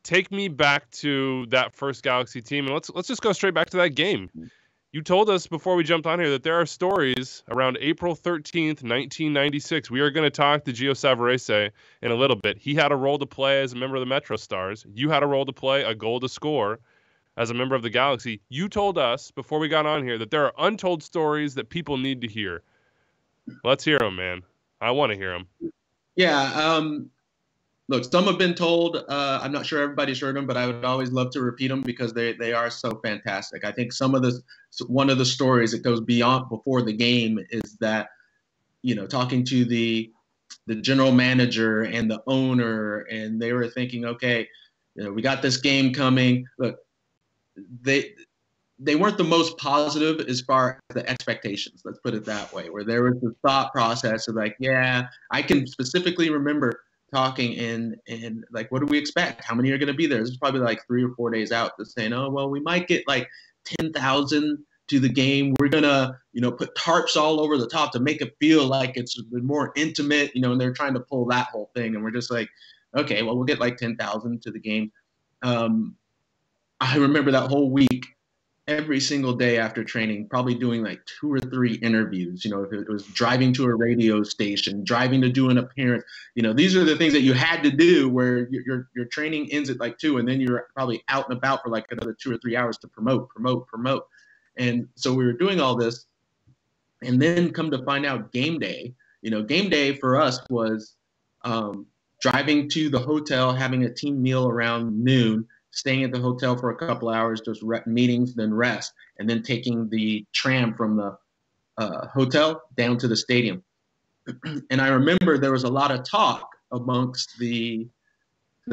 Take me back to that first Galaxy team, and let's just go straight back to that game. You told us before we jumped on here that there are stories around April 13th, 1996. We are going to talk to Gio Savarese in a little bit. He had a role to play as a member of the Metro Stars. You had a role to play, a goal to score as a member of the Galaxy. You told us before we got on here that there are untold stories that people need to hear. Let's hear them, man. I want to hear them. Yeah, look, some have been told. I'm not sure everybody's heard them, but I would always love to repeat them because they are so fantastic. I think one of the stories that goes before the game is that, talking to the general manager and the owner, and they were thinking, okay, we got this game coming. Look, they weren't the most positive as far as the expectations. Let's put it that way, where there was the thought process of like, yeah, I can specifically remember talking and like, what do we expect? How many are going to be there? This is probably like 3 or 4 days out, to saying, oh, well, we might get like 10,000 to the game. We're going to, put tarps all over the top to make it feel like it's more intimate, and they're trying to pull that whole thing. And we're just like, okay, well, we'll get like 10,000 to the game. I remember that whole week, every single day after training, probably doing like 2 or 3 interviews. If it was driving to a radio station, driving to do an appearance, these are the things that you had to do where your training ends at like 2, and then you're probably out and about for like another 2 or 3 hours to promote. And so we were doing all this, and then come to find out game day, game day for us was driving to the hotel, having a team meal around noon, staying at the hotel for a couple hours, just meetings, then rest, and then taking the tram from the hotel down to the stadium. And I remember there was a lot of talk amongst the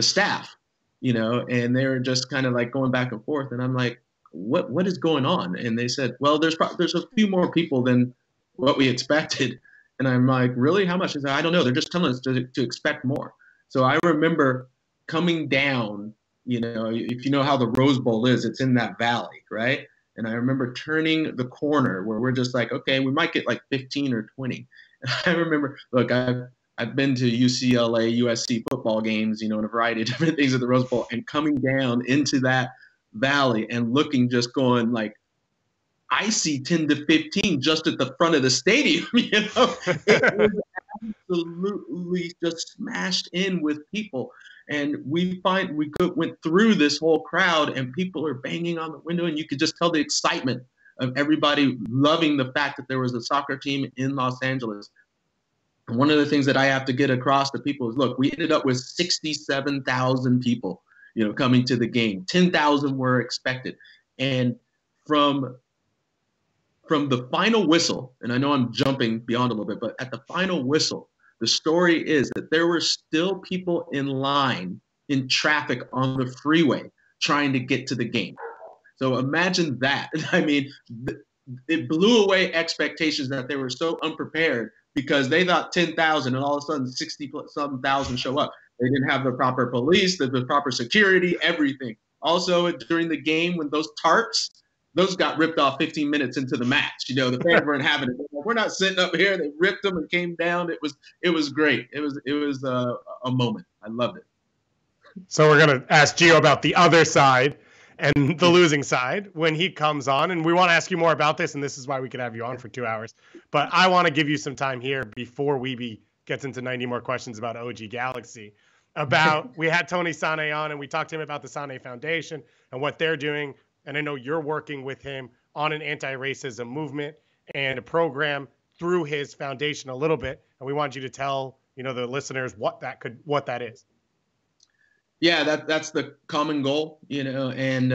staff, and they were just kind of like going back and forth. And I'm like, what is going on? And they said, well, there's a few more people than what we expected. And I'm like, really? How much? I don't know. They're just telling us to expect more. So I remember coming down. If you know how the Rose Bowl is, it's in that valley, right? And I remember turning the corner where we're just like, okay, we might get like 15 or 20. And I remember, look, I've been to UCLA, USC football games, and a variety of different things at the Rose Bowl, and coming down into that valley and looking, just going like, I see 10 to 15 just at the front of the stadium. It was absolutely just smashed in with people. And we went through this whole crowd, and people are banging on the window, and you could just tell the excitement of everybody loving the fact that there was a soccer team in Los Angeles. And one of the things that I have to get across to people is, look, we ended up with 67,000 people, coming to the game. 10,000 were expected. And from the final whistle, and I know I'm jumping beyond a little bit, but at the final whistle, the story is that there were still people in line in traffic on the freeway trying to get to the game. So imagine that. I mean, it blew away expectations that they were so unprepared because they thought 10,000 and all of a sudden 60-some thousand show up. They didn't have the proper police, the proper security, everything. Also, during the game, when those tarps those got ripped off 15 minutes into the match. You know, the fans weren't having it. We're not sitting up here. They ripped them and came down. It was great. It was a moment. I loved it. So we're going to ask Gio about the other side and the losing side when he comes on. And we want to ask you more about this, and this is why we could have you on for 2 hours. But I want to give you some time here before Weeby gets into 90 more questions about OG Galaxy. We had Tony Sane on, and we talked to him about the Sane Foundation and what they're doing. And I know you're working with him on an anti-racism movement and a program through his foundation a little bit. And we want you to tell, the listeners what that is. Yeah, that's the common goal, and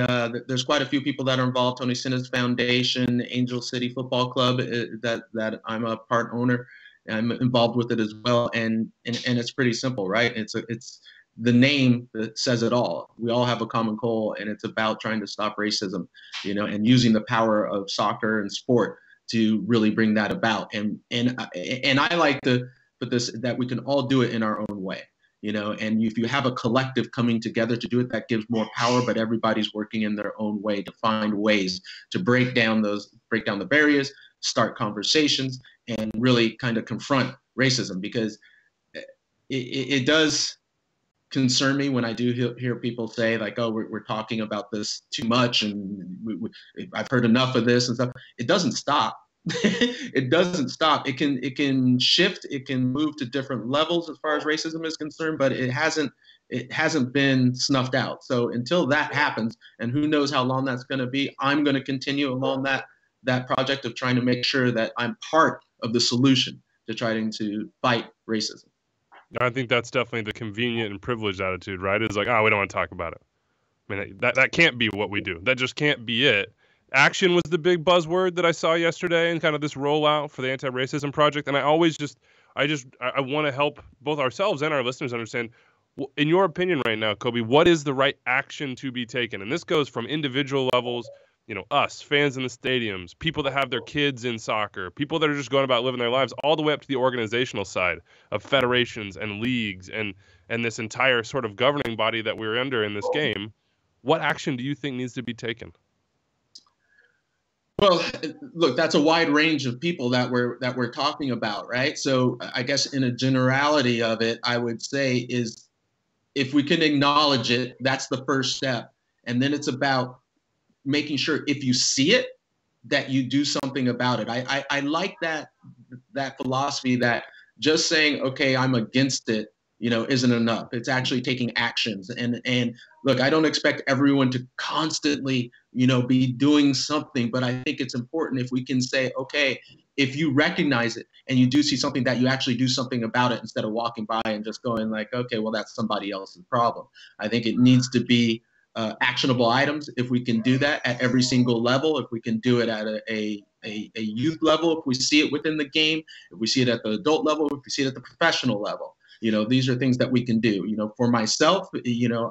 there's quite a few people that are involved. Tony Sina's foundation, Angel City Football Club, that I'm a part owner. I'm involved with it as well, and it's pretty simple, right? It's the name that says it all. We all have a common goal, and it's about trying to stop racism, and using the power of soccer and sport to really bring that about. And I like to put this that we can all do it in our own way, and if you have a collective coming together to do it, that gives more power, but everybody's working in their own way to find ways to break down the barriers, start conversations, and really kind of confront racism, because it does concern me when I do hear people say like, oh, we're talking about this too much, and I've heard enough of this and stuff. It doesn't stop. It doesn't stop. It can shift. It can move to different levels as far as racism is concerned, but it hasn't been snuffed out. So until that happens, and who knows how long that's going to be, I'm going to continue along that project of trying to make sure that I'm part of the solution to trying to fight racism. I think that's definitely the convenient and privileged attitude, right? It's like, we don't want to talk about it. I mean, that can't be what we do. That just can't be it. Action was the big buzzword that I saw yesterday and kind of this rollout for the anti-racism project. And I want to help both ourselves and our listeners understand, in your opinion right now, Cobi, what is the right action to be taken? And this goes from individual levels, us, fans in the stadiums, people that have their kids in soccer, people that are just going about living their lives, all the way up to the organizational side of federations and leagues and this entire sort of governing body that we're under in this game. What action do you think needs to be taken? Well, look, that's a wide range of people that we're talking about, right? So I guess in a generality of it, I would say is if we can acknowledge it, that's the first step. And then it's about making sure if you see it, that you do something about it. I like that philosophy that just saying, okay, I'm against it, isn't enough. It's actually taking actions. And look, I don't expect everyone to constantly, be doing something, but I think it's important if we can say, okay, if you recognize it and you do see something, that you actually do something about it instead of walking by and just going like, okay, well, that's somebody else's problem. I think it needs to be actionable items. If we can do that at every single level, if we can do it at a youth level, if we see it within the game, if we see it at the adult level, if we see it at the professional level, these are things that we can do. For myself,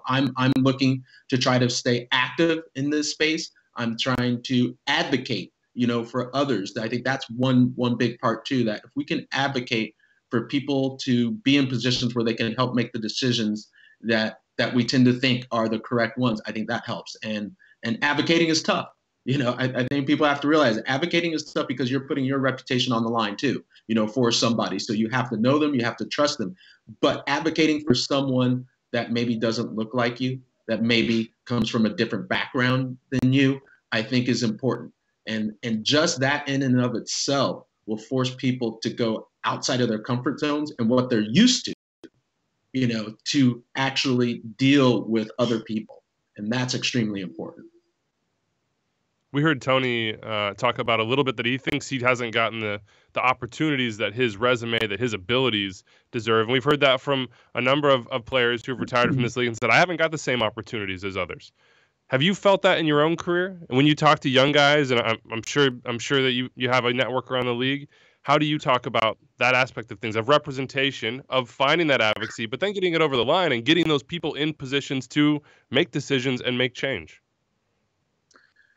I'm looking to try to stay active in this space. I'm trying to advocate, for others. I think that's one big part too, that if we can advocate for people to be in positions where they can help make the decisions that we tend to think are the correct ones, I think that helps. And advocating is tough. I think people have to realize advocating is tough because you're putting your reputation on the line too, for somebody. So you have to know them, you have to trust them. But advocating for someone that maybe doesn't look like you, that maybe comes from a different background than you, I think is important. And just that in and of itself will force people to go outside of their comfort zones and what they're used to, to actually deal with other people. And that's extremely important. We heard Tony talk about a little bit that he thinks he hasn't gotten the opportunities that his resume, that his abilities deserve. And we've heard that from a number of players who've retired from this league and said, I haven't got the same opportunities as others. Have you felt that in your own career? And when you talk to young guys, and I'm sure that you have a network around the league, how do you talk about that aspect of things, of representation, of finding that advocacy, but then getting it over the line and getting those people in positions to make decisions and make change?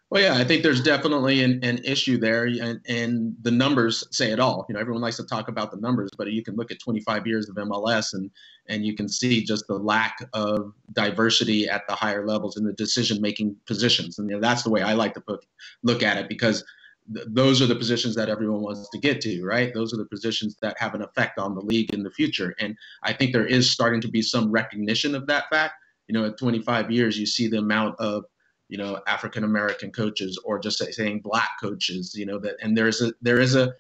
Well, yeah, I think there's definitely an issue there, and the numbers say it all. Everyone likes to talk about the numbers, but you can look at 25 years of MLS and you can see just the lack of diversity at the higher levels in the decision-making positions. And that's the way I like to look at it, because those are the positions that everyone wants to get to, right? Those are the positions that have an effect on the league in the future. And I think there is starting to be some recognition of that fact. At 25 years, you see the amount of African American coaches, or just saying black coaches, and there is a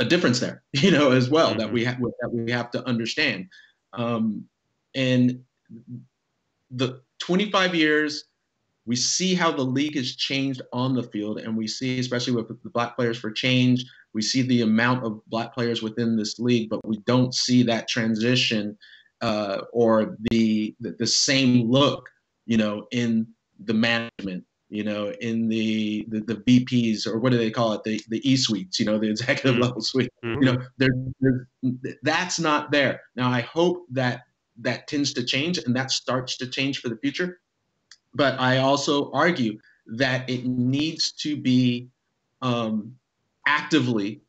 difference there, as well, mm-hmm. that we have to understand. And the 25 years, we see how the league has changed on the field, and we see, especially with the Black Players for Change, we see the amount of Black players within this league, but we don't see that transition or the same look, in the management, in the VPs, or what do they call it? The E-suites, the executive level suite, that's not there. Now, I hope that tends to change and that starts to change for the future. But I also argue that it needs to be actively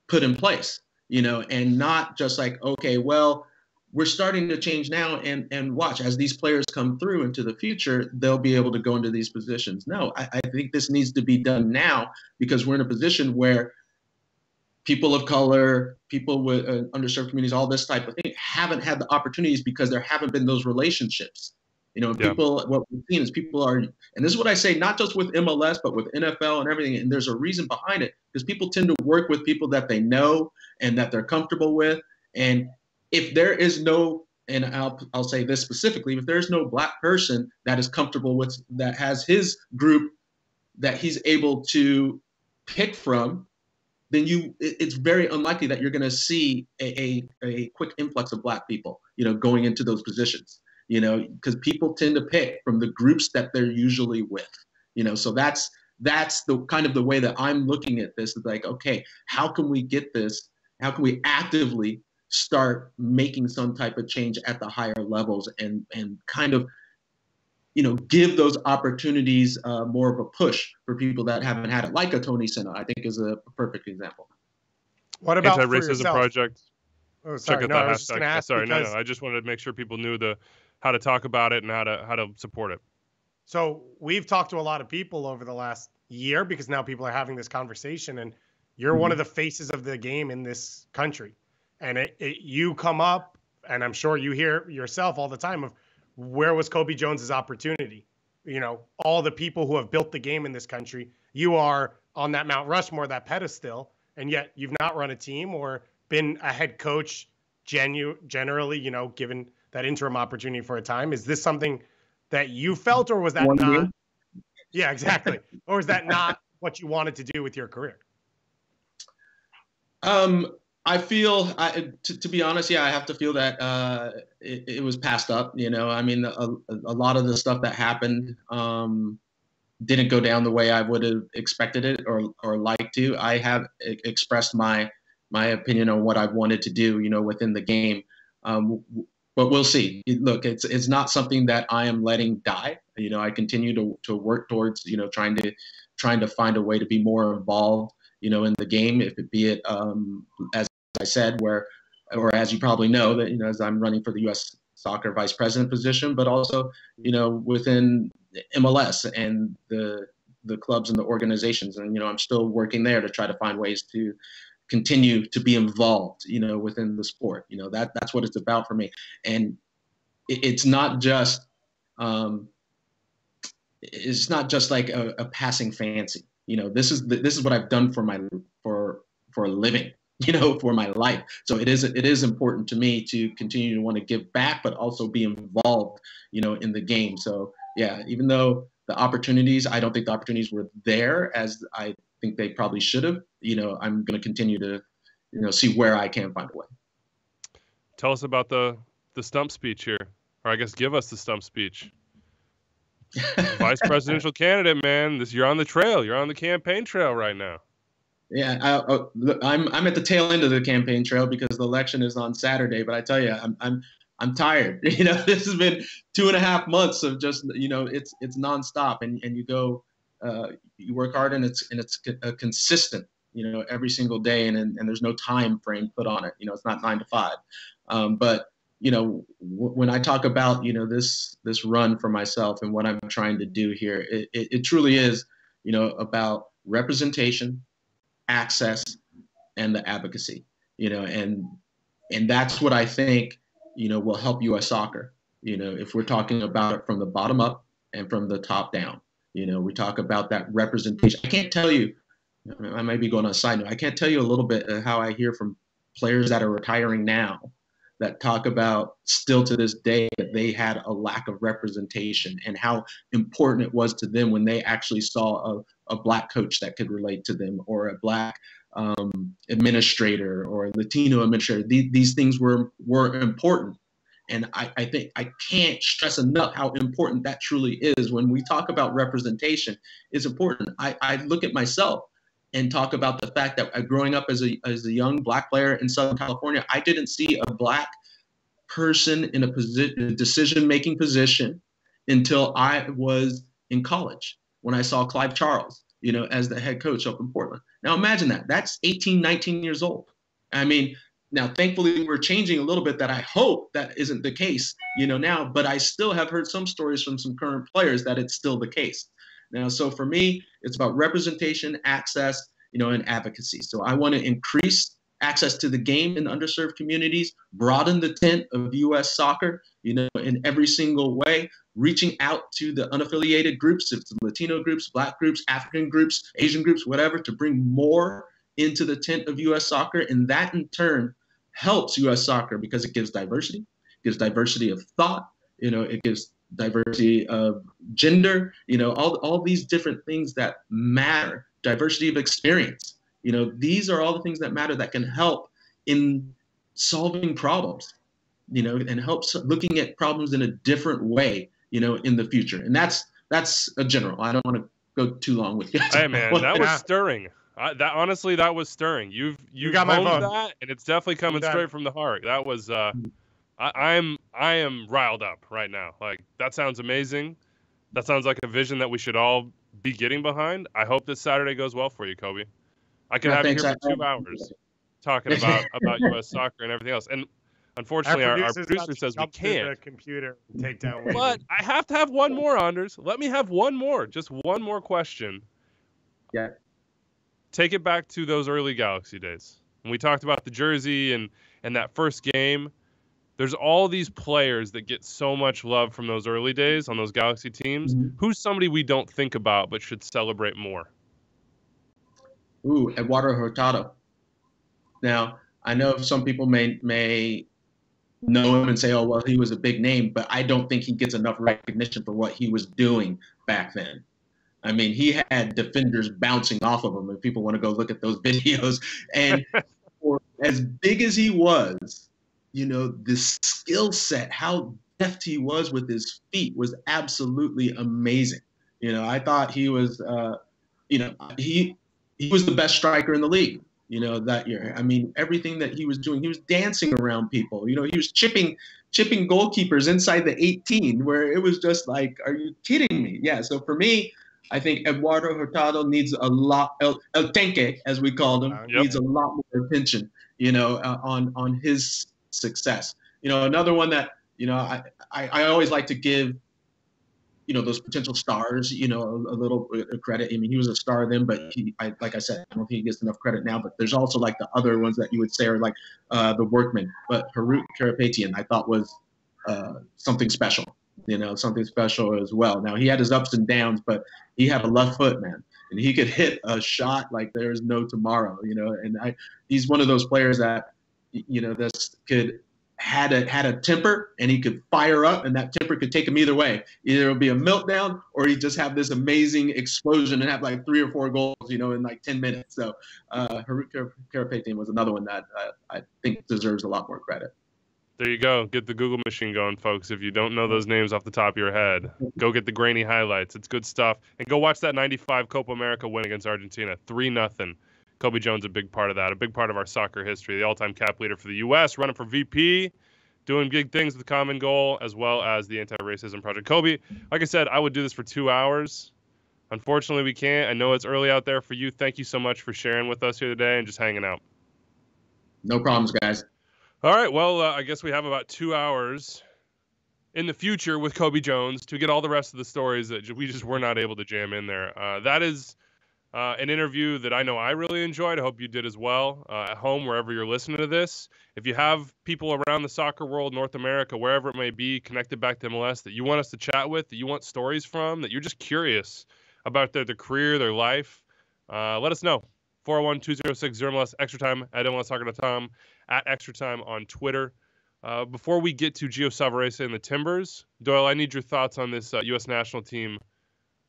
put in place, and not just like, okay, well, we're starting to change now, and watch as these players come through into the future, they'll be able to go into these positions. No, I think this needs to be done now, because we're in a position where people of color, people with underserved communities, all this type of thing, haven't had the opportunities because there haven't been those relationships. People, what we've seen is people are, and this is what I say, not just with MLS, but with NFL and everything. And there's a reason behind it, because people tend to work with people that they know and that they're comfortable with. And if there is no, and I'll say this specifically, if there's no Black person that is comfortable with, that has his group that he's able to pick from, then it's very unlikely that you're going to see a quick influx of Black people, going into those positions. Because people tend to pick from the groups that they're usually with, so that's the kind of the way that I'm looking at this. It's like, okay, how can we get this? How can we actively start making some type of change at the higher levels, and kind of, give those opportunities more of a push for people that haven't had it, like a Tony Senna, I think, is a perfect example. What about Anti-Racism Project? Oh, sorry. Check out no, that I was just hashtag. going to ask. Sorry, no. I just wanted to make sure people knew how to talk about it and how to support it. So we've talked to a lot of people over the last year, because now people are having this conversation, and you're one of the faces of the game in this country. And you come up, and I'm sure you hear yourself all the time, of where was Cobi Jones's opportunity? All the people who have built the game in this country, you are on that Mount Rushmore, that pedestal, and yet you've not run a team or been a head coach generally, given that interim opportunity for a time. Is this something that you felt, or was that not? Yeah, exactly. Or is that not what you wanted to do with your career? I feel, to be honest, I have to feel that it was passed up. I mean, a lot of the stuff that happened didn't go down the way I would have expected it or liked to. I have expressed my opinion on what I wanted to do, within the game. But we'll see. Look, it's not something that I am letting die. I continue to work towards, trying to find a way to be more involved, in the game, if it be it, as I said, or as you probably know, that, as I'm running for the U.S. Soccer Vice President position, but also, within MLS and the clubs and the organizations. And, I'm still working there to try to find ways to continue to be involved, within the sport. That's what it's about for me. And it's not just like a passing fancy. This is what I've done for a living, for my life. So it is important to me to continue to want to give back, but also be involved, in the game. So yeah, even though I don't think the opportunities were there as I think they probably should have, I'm going to continue to, see where I can find a way. Tell us about the stump speech here, or I guess give us the stump speech. Vice presidential candidate, man. You're on the trail. You're on the campaign trail right now. Yeah, I'm at the tail end of the campaign trail because the election is on Saturday. But I tell you, I'm tired. This has been 2.5 months of just, it's nonstop, and you go, you work hard, and it's consistent, every single day, and there's no time frame put on it. It's not 9 to 5. But when I talk about, this run for myself and what I'm trying to do here, it truly is, about representation, access, and the advocacy, and that's what I think, will help U.S. soccer, if we're talking about it from the bottom up and from the top down. We talk about that representation. I can't tell you, I might be going on a side note, I can't tell you a little bit of how I hear from players that are retiring now that talk about still to this day that they had a lack of representation and how important it was to them when they actually saw a Black coach that could relate to them, or a Black administrator, or a Latino administrator. These things were important. And I think I can't stress enough how important that truly is. When we talk about representation, it's important. I look at myself and talk about the fact that growing up as a young Black player in Southern California, I didn't see a Black person in a decision-making position until I was in college, when I saw Clive Charles, as the head coach up in Portland. Now imagine that. That's 18, 19 years old. I mean, now thankfully we're changing a little bit. That I hope that isn't the case, now, but I still have heard some stories from some current players that it's still the case. Now, so for me, it's about representation, access, and advocacy. So I want to increase access to the game in underserved communities, broaden the tent of U.S. soccer, in every single way, reaching out to the unaffiliated groups, if it's Latino groups, Black groups, African groups, Asian groups, whatever, to bring more into the tent of U.S. soccer. And that in turn helps U.S. soccer because it gives diversity of thought, it gives diversity of gender, all these different things that matter, diversity of experience. These are all the things that matter, that can help in solving problems, and helps looking at problems in a different way, in the future. And that's a general. I don't want to go too long with you. Hey man, that was stirring. That was stirring. You got my vote. That, and it's definitely coming straight from the heart. That was I am riled up right now. Like, that sounds amazing. That sounds like a vision that we should all be getting behind. I hope this Saturday goes well for you, Cobi. I can have you here for 2 hours talking about U.S. soccer and everything else. And unfortunately, our producer says we can't. The computer and take down. But I have to have one more, Anders. Let me have one more. Just one more question. Yeah. Take it back to those early Galaxy days. When we talked about the jersey and that first game, there's all these players that get so much love from those early days on those Galaxy teams. Mm-hmm. Who's somebody we don't think about but should celebrate more? Eduardo Hurtado. Now, I know some people may know him and say, oh, well, he was a big name, but I don't think he gets enough recognition for what he was doing back then. I mean, he had defenders bouncing off of him, and people want to go look at those videos. And for as big as he was, the skill set, how deft he was with his feet was absolutely amazing. I thought he was, he was the best striker in the league, that year. I mean, everything that he was doing, he was dancing around people. He was chipping goalkeepers inside the 18, where it was just like, are you kidding me? Yeah. So for me, I think Eduardo Hurtado needs a lot, El Tenque, as we called him, needs a lot more attention, on his success. Another one that, I always like to give, those potential stars, a little credit. I mean, he was a star then, but like I said, I don't think he gets enough credit now. But there's also like the other ones that you would say are like the workmen. But Harut Karapetian, I thought was something special, something special as well. Now, he had his ups and downs, but he had a left foot, man. And he could hit a shot like there's no tomorrow, and he's one of those players that, this had a temper, and he could fire up, and that temper could take him either way. Either it'll be a meltdown, or he just have this amazing explosion and have like 3 or 4 goals, in like 10 minutes. So Harut Karapetian was another one that I think deserves a lot more credit. There you go. Get the Google machine going, folks. If you don't know those names off the top of your head, go get the grainy highlights. It's good stuff. And go watch that 95 Copa America win against Argentina, 3-0. Cobi Jones, a big part of that, a big part of our soccer history, the all-time cap leader for the U.S., running for VP. doing big things with Common Goal as well as the Anti-Racism Project. Cobi, like I said, I would do this for 2 hours. Unfortunately, we can't. I know it's early out there for you. Thank you so much for sharing with us here today and just hanging out. No problems, guys. All right. Well, I guess we have about 2 hours in the future with Cobi Jones to get all the rest of the stories that we just were not able to jam in there. That is an interview that I know I really enjoyed. I hope you did as well at home, wherever you're listening to this. If you have people around the soccer world, North America, wherever it may be, connected back to MLS that you want us to chat with, that you want stories from, that you're just curious about their career, their life, let us know. 401-206-0MLS, extra time at MLSsoccer.com, at extra time on Twitter. Before we get to Gio Savarese and the Timbers, Doyle, I need your thoughts on this U.S. national team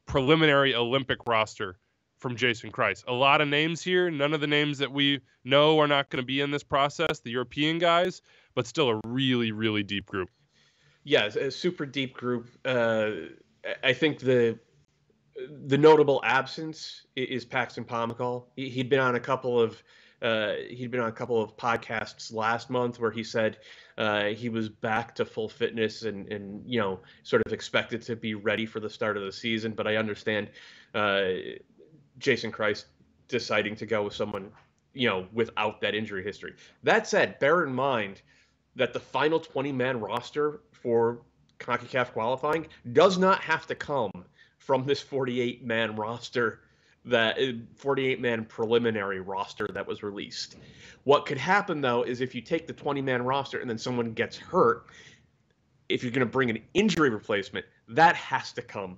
preliminary Olympic roster from Jason Kreis. A lot of names here. None of the names that we know are not going to be in this process, the European guys, but still a really, really deep group. Yeah, a super deep group. I think the notable absence is Paxton Pomykal. He'd been on a couple of podcasts last month where he said he was back to full fitness and sort of expected to be ready for the start of the season. But I understand Jason Kreis deciding to go with someone without that injury history. That said, bear in mind that the final 20-man roster for CONCACAF qualifying does not have to come from this 48-man roster, that 48-man preliminary roster that was released. What could happen, though, is if you take the 20-man roster and then someone gets hurt, if you're going to bring an injury replacement, that has to come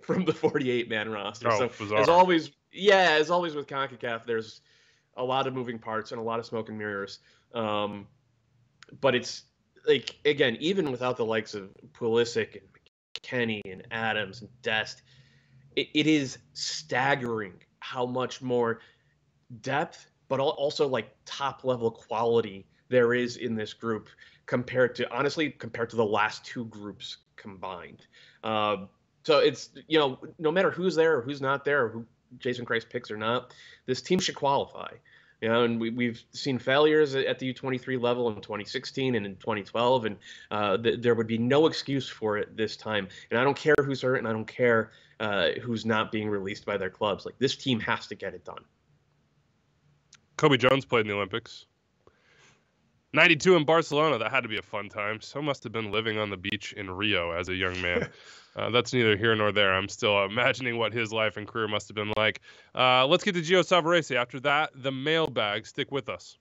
from the 48-man roster. Oh, so bizarre. as always with CONCACAF, there's a lot of moving parts and a lot of smoke and mirrors. But it's like, again, even without the likes of Pulisic and McKennie and Adams and Dest, it is staggering how much more depth, but also like top level quality there is in this group compared to the last two groups combined. So it's, no matter who's there or who's not there, or who Jason Kreis picks or not, this team should qualify. And we've seen failures at the U23 level in 2016 and in 2012, and there would be no excuse for it this time. And I don't care who's hurt, and I don't care who's not being released by their clubs. Like, this team has to get it done. Cobi Jones played in the Olympics. 92 in Barcelona. That had to be a fun time. So must have been living on the beach in Rio as a young man. That's neither here nor there. I'm still imagining what his life and career must have been like. Let's get to Gio Savarese. After that, the mailbag. Stick with us.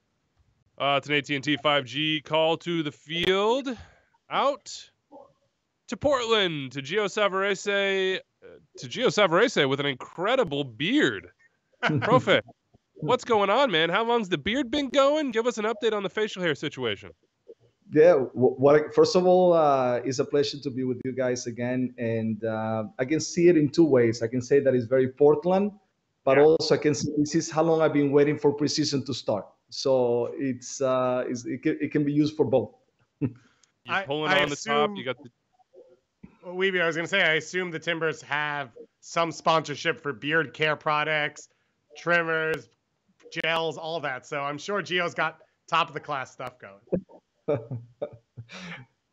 It's an AT&T 5G call to the field. Out to Portland, to Gio Savarese with an incredible beard. Profe, what's going on, man? How long's the beard been going? Give us an update on the facial hair situation. Yeah, first of all, it's a pleasure to be with you guys again. And I can see it in two ways. I can say that it's very Portland, but also I can see this is how long I've been waiting for preseason to start. So it can be used for both. You're pulling on the top. You got the. Weeby, I was going to say, I assume the Timbers have some sponsorship for beard care products, trimmers, gels, all that. So I'm sure Gio's got top of the class stuff going.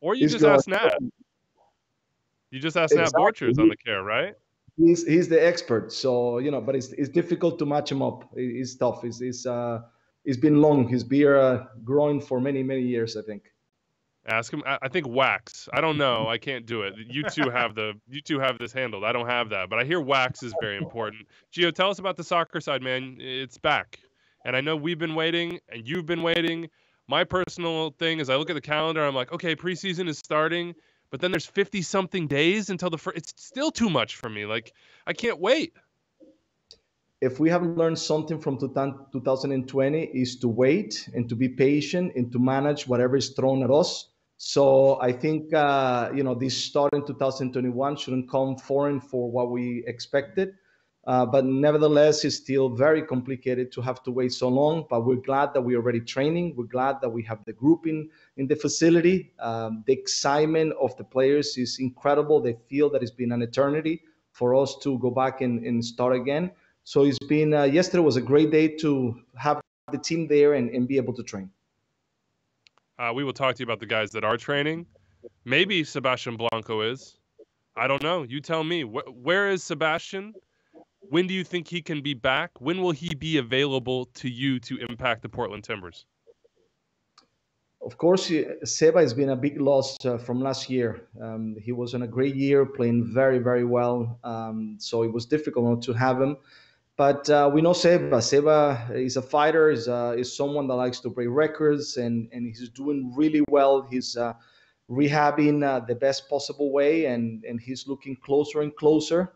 Or you just ask Nat. You just ask Nat Borchers on the care, right? He's the expert, so but it's difficult to match him up. It's tough. It's been long. His beard growing for many years, I think. Ask him. I think wax. I don't know. I can't do it. You two have this handled. I don't have that, but I hear wax is very important. Gio, tell us about the soccer side, man. It's back, and I know we've been waiting, and you've been waiting. My personal thing is I look at the calendar, I'm like, okay, preseason is starting, but then there's 50-something days until the first. It's still too much for me. Like, I can't wait. If we have learned something from 2020 is to wait and to be patient and to manage whatever is thrown at us. So I think, this start in 2021 shouldn't come foreign for what we expected. But nevertheless, it's still very complicated to have to wait so long. But we're glad that we're already training. We're glad that we have the group in the facility. The excitement of the players is incredible. They feel that it's been an eternity for us to go back and start again. So it's been, yesterday was a great day to have the team there and be able to train. We will talk to you about the guys that are training. Maybe Sebastian Blanco is. I don't know. You tell me. Where is Sebastian? When do you think he can be back? When will he be available to you to impact the Portland Timbers? Of course, Seba has been a big loss from last year. He was in a great year, playing very, very well. So it was difficult not to have him. But we know Seba. Seba is a fighter, is someone that likes to break records, and he's doing really well. He's rehabbing the best possible way, and he's looking closer and closer.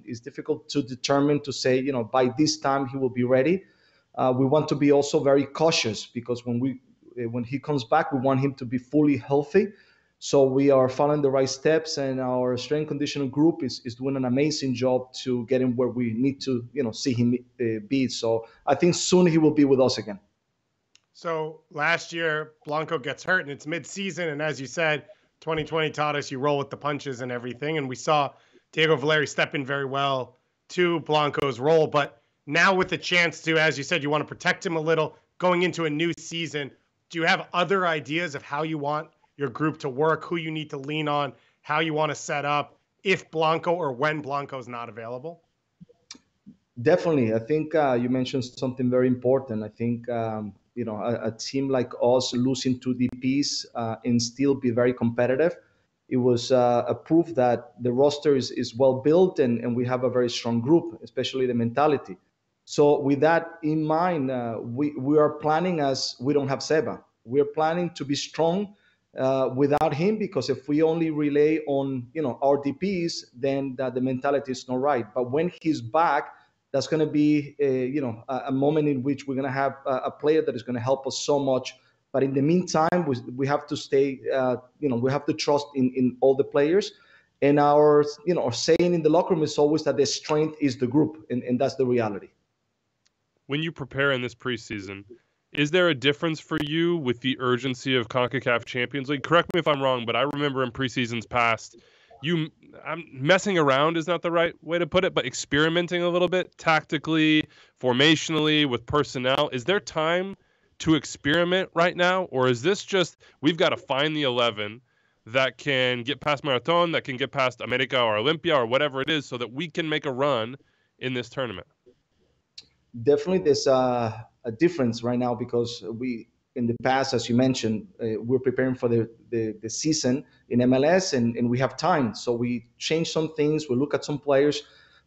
It's difficult to determine to say, by this time he will be ready. We want to be also very cautious because when he comes back, we want him to be fully healthy. So we are following the right steps, and our strength conditioning group is doing an amazing job to get him where we need to, see him be. So I think soon he will be with us again. So last year, Blanco gets hurt, and it's mid-season. And as you said, 2020 taught us you roll with the punches and everything. And we saw Diego Valeri step in very well to Blanco's role. But now with the chance to, as you said, you want to protect him a little going into a new season. Do you have other ideas of how you want your group to work, who you need to lean on, how you want to set up if Blanco or when Blanco is not available? Definitely. I think you mentioned something very important. I think, a team like us losing two DPs and still be very competitive. It was a proof that the roster is well built and we have a very strong group, especially the mentality. So with that in mind, we are planning as we don't have Seba. We're planning to be strong without him, because if we only rely on our DPs, then the mentality is not right. But when he's back, that's going to be a moment in which we're going to have a player that is going to help us so much. But in the meantime, we have to stay. We have to trust in all the players. And our saying in the locker room is always that the strength is the group, and that's the reality. When you prepare in this preseason, is there a difference for you with the urgency of CONCACAF Champions League? Correct me if I'm wrong, but I remember in preseasons past, I'm messing around is not the right way to put it, but experimenting a little bit tactically, formationally, with personnel. Is there time to experiment right now? Or is this just, we've got to find the 11 that can get past Marathon, that can get past America or Olympia or whatever it is, so that we can make a run in this tournament? Definitely there's a difference right now, because we, in the past, as you mentioned, we're preparing for the season in MLS, and we have time. So we change some things, we look at some players,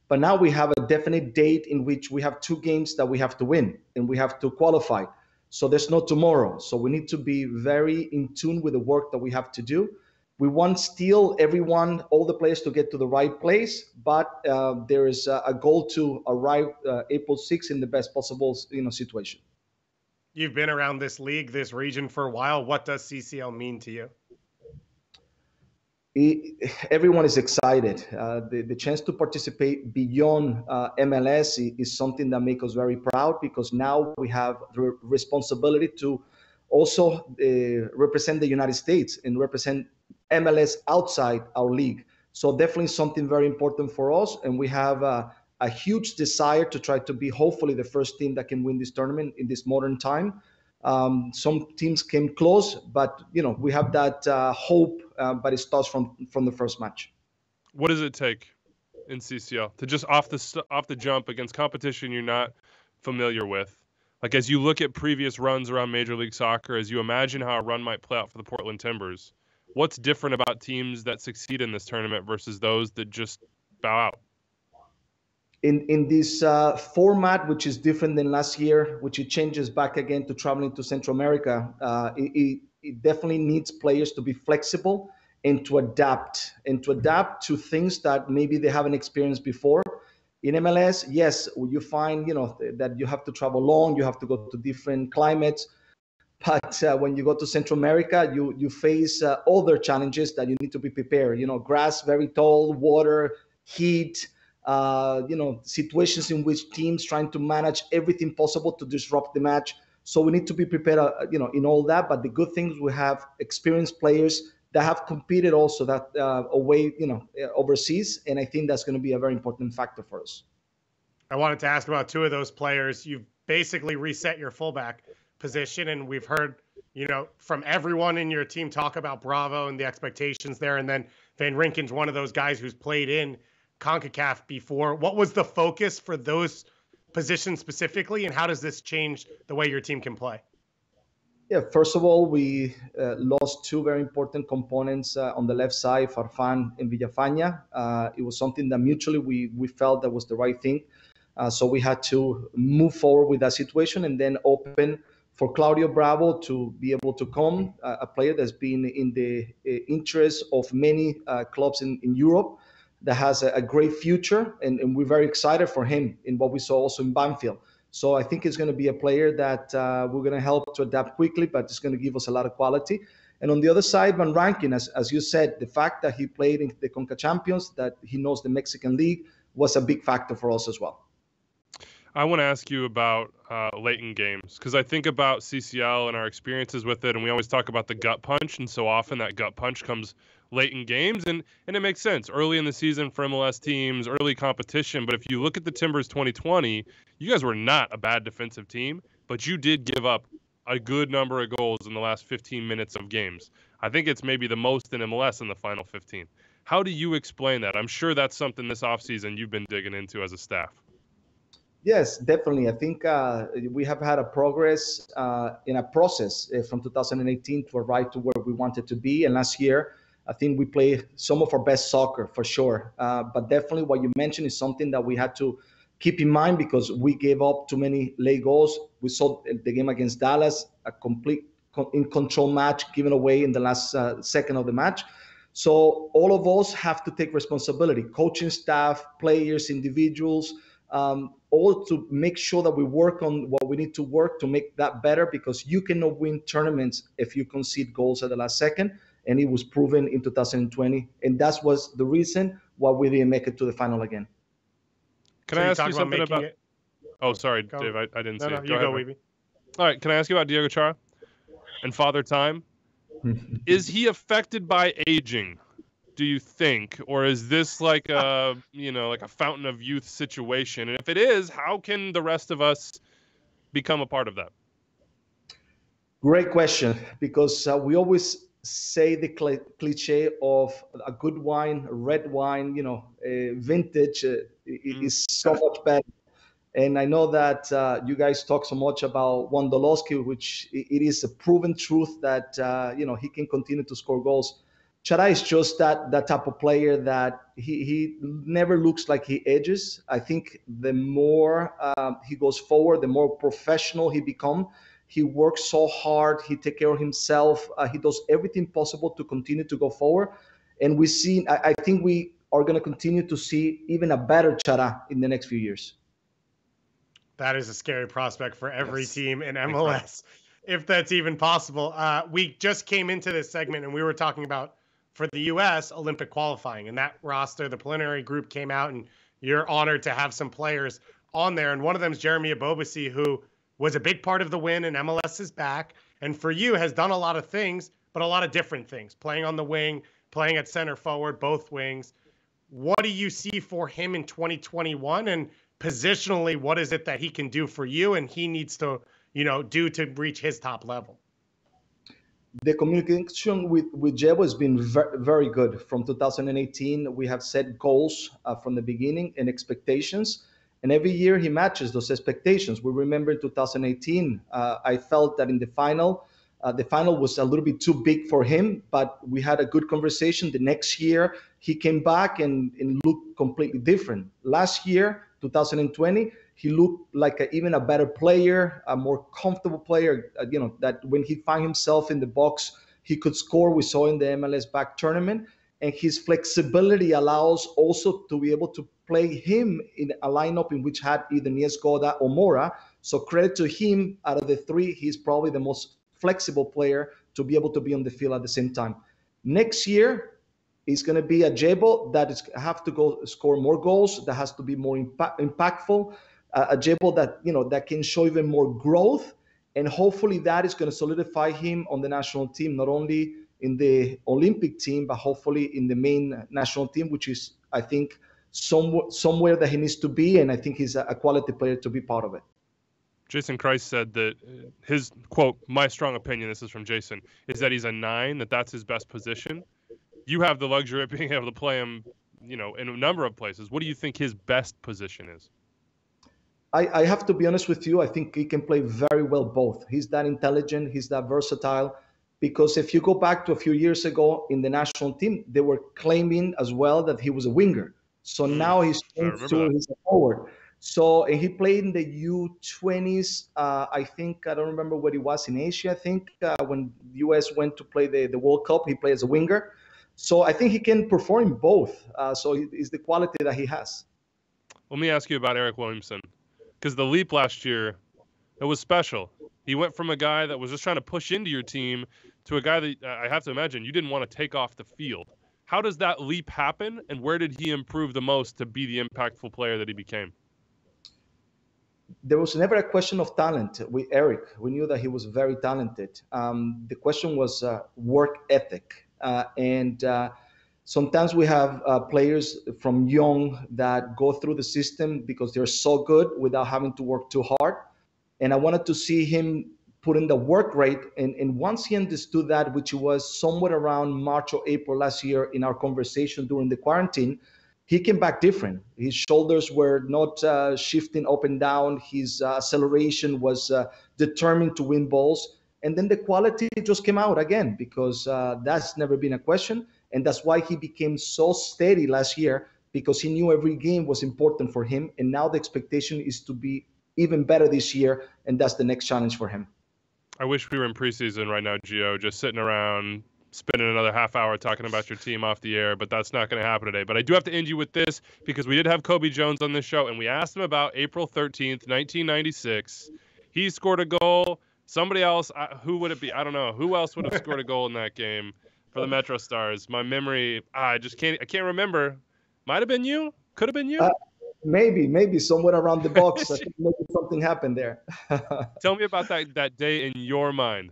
but now we have a definite date in which we have two games that we have to win and we have to qualify. So there's no tomorrow. So we need to be very in tune with the work that we have to do. We want still everyone, all the players, to get to the right place, but there is a goal to arrive April 6th in the best possible situation. You've been around this league, this region for a while. What does CCL mean to you? Everyone is excited. The chance to participate beyond MLS is something that makes us very proud, because now we have the responsibility to also represent the United States and represent MLS outside our league. So definitely something very important for us, and we have a huge desire to try to be hopefully the first team that can win this tournament in this modern time. Some teams came close, but we have that hope, but it starts from the first match. What does it take in CCL to just off the jump against competition you're not familiar with? Like, as you look at previous runs around Major League Soccer, as you imagine how a run might play out for the Portland Timbers, what's different about teams that succeed in this tournament versus those that just bow out? In this format, which is different than last year, which it changes back again to traveling to Central America, it definitely needs players to be flexible and to adapt to things that maybe they haven't experienced before. In MLS, yes, you find that you have to travel long, you have to go to different climates. But when you go to Central America, you face other challenges that you need to be prepared. Grass very tall, water, heat, situations in which teams trying to manage everything possible to disrupt the match. So we need to be prepared, in all that. But the good thing is we have experienced players that have competed also that away, overseas, and I think that's going to be a very important factor for us. I wanted to ask about two of those players. You've basically reset your fullback position, and we've heard from everyone in your team talk about Bravo and the expectations there. And then Van Rinken's one of those guys who's played in CONCACAF before. What was the focus for those positions specifically, and how does this change the way your team can play? Yeah, first of all, we lost two very important components on the left side, Farfan and Villafaña. It was something that mutually we felt that was the right thing. So we had to move forward with that situation and then open for Claudio Bravo to be able to come, a player that's been in the interest of many clubs in Europe, that has a great future, and we're very excited for him in what we saw also in Banfield. So I think it's going to be a player that we're going to help to adapt quickly, but it's going to give us a lot of quality. And on the other side, Van Rankin, as you said, the fact that he played in the CONCACAF Champions, that he knows the Mexican League, was a big factor for us as well. I want to ask you about late in games, because I think about CCL and our experiences with it, and we always talk about the gut punch, and so often that gut punch comes late in games, and it makes sense. Early in the season for MLS teams, early competition, but if you look at the Timbers 2020, you guys were not a bad defensive team, but you did give up a good number of goals in the last 15 minutes of games. I think it's maybe the most in MLS in the final 15. How do you explain that? I'm sure that's something this offseason you've been digging into as a staff. Yes, definitely. I think we have had a progress in a process from 2018 to arrive to where we wanted to be. And last year, I think we played some of our best soccer for sure. But definitely what you mentioned is something that we had to keep in mind, because we gave up too many late goals. We saw the game against Dallas, a complete in control match given away in the last second of the match. So all of us have to take responsibility, coaching staff, players, individuals, all to make sure that we work on what we need to work to make that better, because you cannot win tournaments if you concede goals at the last second. And it was proven in 2020. And that was the reason why we didn't make it to the final again. Can I ask you something about it? Oh, sorry, Dave, I didn't see it. You go, Weeby. All right, can I ask you about Diego Chara and Father Time? Is he affected by aging, do you think, or is this like a like a fountain of youth situation? And if it is, how can the rest of us become a part of that? Great question, because we always say the cliche of a good wine, red wine, vintage is so much better. And I know that you guys talk so much about Wondolowski, which it is a proven truth that he can continue to score goals. Chara is just that type of player that he never looks like he ages. I think the more he goes forward, the more professional he becomes. He works so hard. He takes care of himself. He does everything possible to continue to go forward. And I think we are going to continue to see even a better Chara in the next few years. That is a scary prospect for every team in MLS, if that's even possible. We just came into this segment and we were talking about, for the U.S., Olympic qualifying. And that roster, the preliminary group came out, and you're honored to have some players on there. And one of them is Jeremy Ebobisse, who was a big part of the win, and MLS is back. And for you, has done a lot of things, but a lot of different things. Playing on the wing, playing at center forward, both wings. What do you see for him in 2021? And positionally, what is it that he can do for you and he needs to, do to reach his top level? The communication with Jebo has been very good. From 2018, we have set goals from the beginning and expectations. And every year he matches those expectations. We remember in 2018, I felt that in the final was a little bit too big for him, but we had a good conversation. The next year, he came back and looked completely different. Last year, 2020, he looked like even a better player, a more comfortable player, that when he found himself in the box, he could score. We saw in the MLS back tournament. And his flexibility allows also to be able to play him in a lineup in which had either Niesgoda or Mora. So credit to him. Out of the three, he's probably the most flexible player to be able to be on the field at the same time. Next year, it's going to be a Jebo that is have to go score more goals, that has to be more impactful, a Jebo that can show even more growth, and hopefully that is going to solidify him on the national team, not only in the Olympic team, but hopefully in the main national team, which is, I think, somewhere that he needs to be, and I think he's a quality player to be part of it. Jason Christ said that his, quote, my strong opinion, this is from Jason, is that he's a 9, that's his best position. You have the luxury of being able to play him, in a number of places. What do you think his best position is? I have to be honest with you. I think he can play very well both. He's that intelligent. He's that versatile. Because if you go back to a few years ago in the national team, they were claiming as well that he was a winger. So now he's changed to he's a forward. So and he played in the U20s. I think, I don't remember what he was in Asia. I think when the U.S. went to play the World Cup, he played as a winger. So I think he can perform both. So it's the quality that he has. Let me ask you about Eric Williamson. Because the leap last year, it was special. He went from a guy that was just trying to push into your team to a guy that I have to imagine you didn't want to take off the field. How does that leap happen, and where did he improve the most to be the impactful player that he became? There was never a question of talent with Eric. We knew that he was very talented. The question was work ethic. Sometimes we have players from young that go through the system because they're so good without having to work too hard. And I wanted to see him put in the work rate. And once he understood that, which was somewhere around March or April last year in our conversation during the quarantine, he came back different. His shoulders were not shifting up and down. His acceleration was determined to win balls. And then the quality just came out again because that's never been a question. And that's why he became so steady last year, because he knew every game was important for him. And now the expectation is to be even better this year. And that's the next challenge for him. I wish we were in preseason right now, Gio, just sitting around, spending another half hour talking about your team off the air, but that's not going to happen today. But I do have to end you with this, because we did have Cobi Jones on this show, and we asked him about April 13th, 1996. He scored a goal. Somebody else, who would it be? I don't know. Who else would have scored a goal in that game for the Metro Stars? My memory, I can't remember. Might have been you. Could have been you. Maybe somewhere around the box. I think maybe something happened there. Tell me about that day in your mind.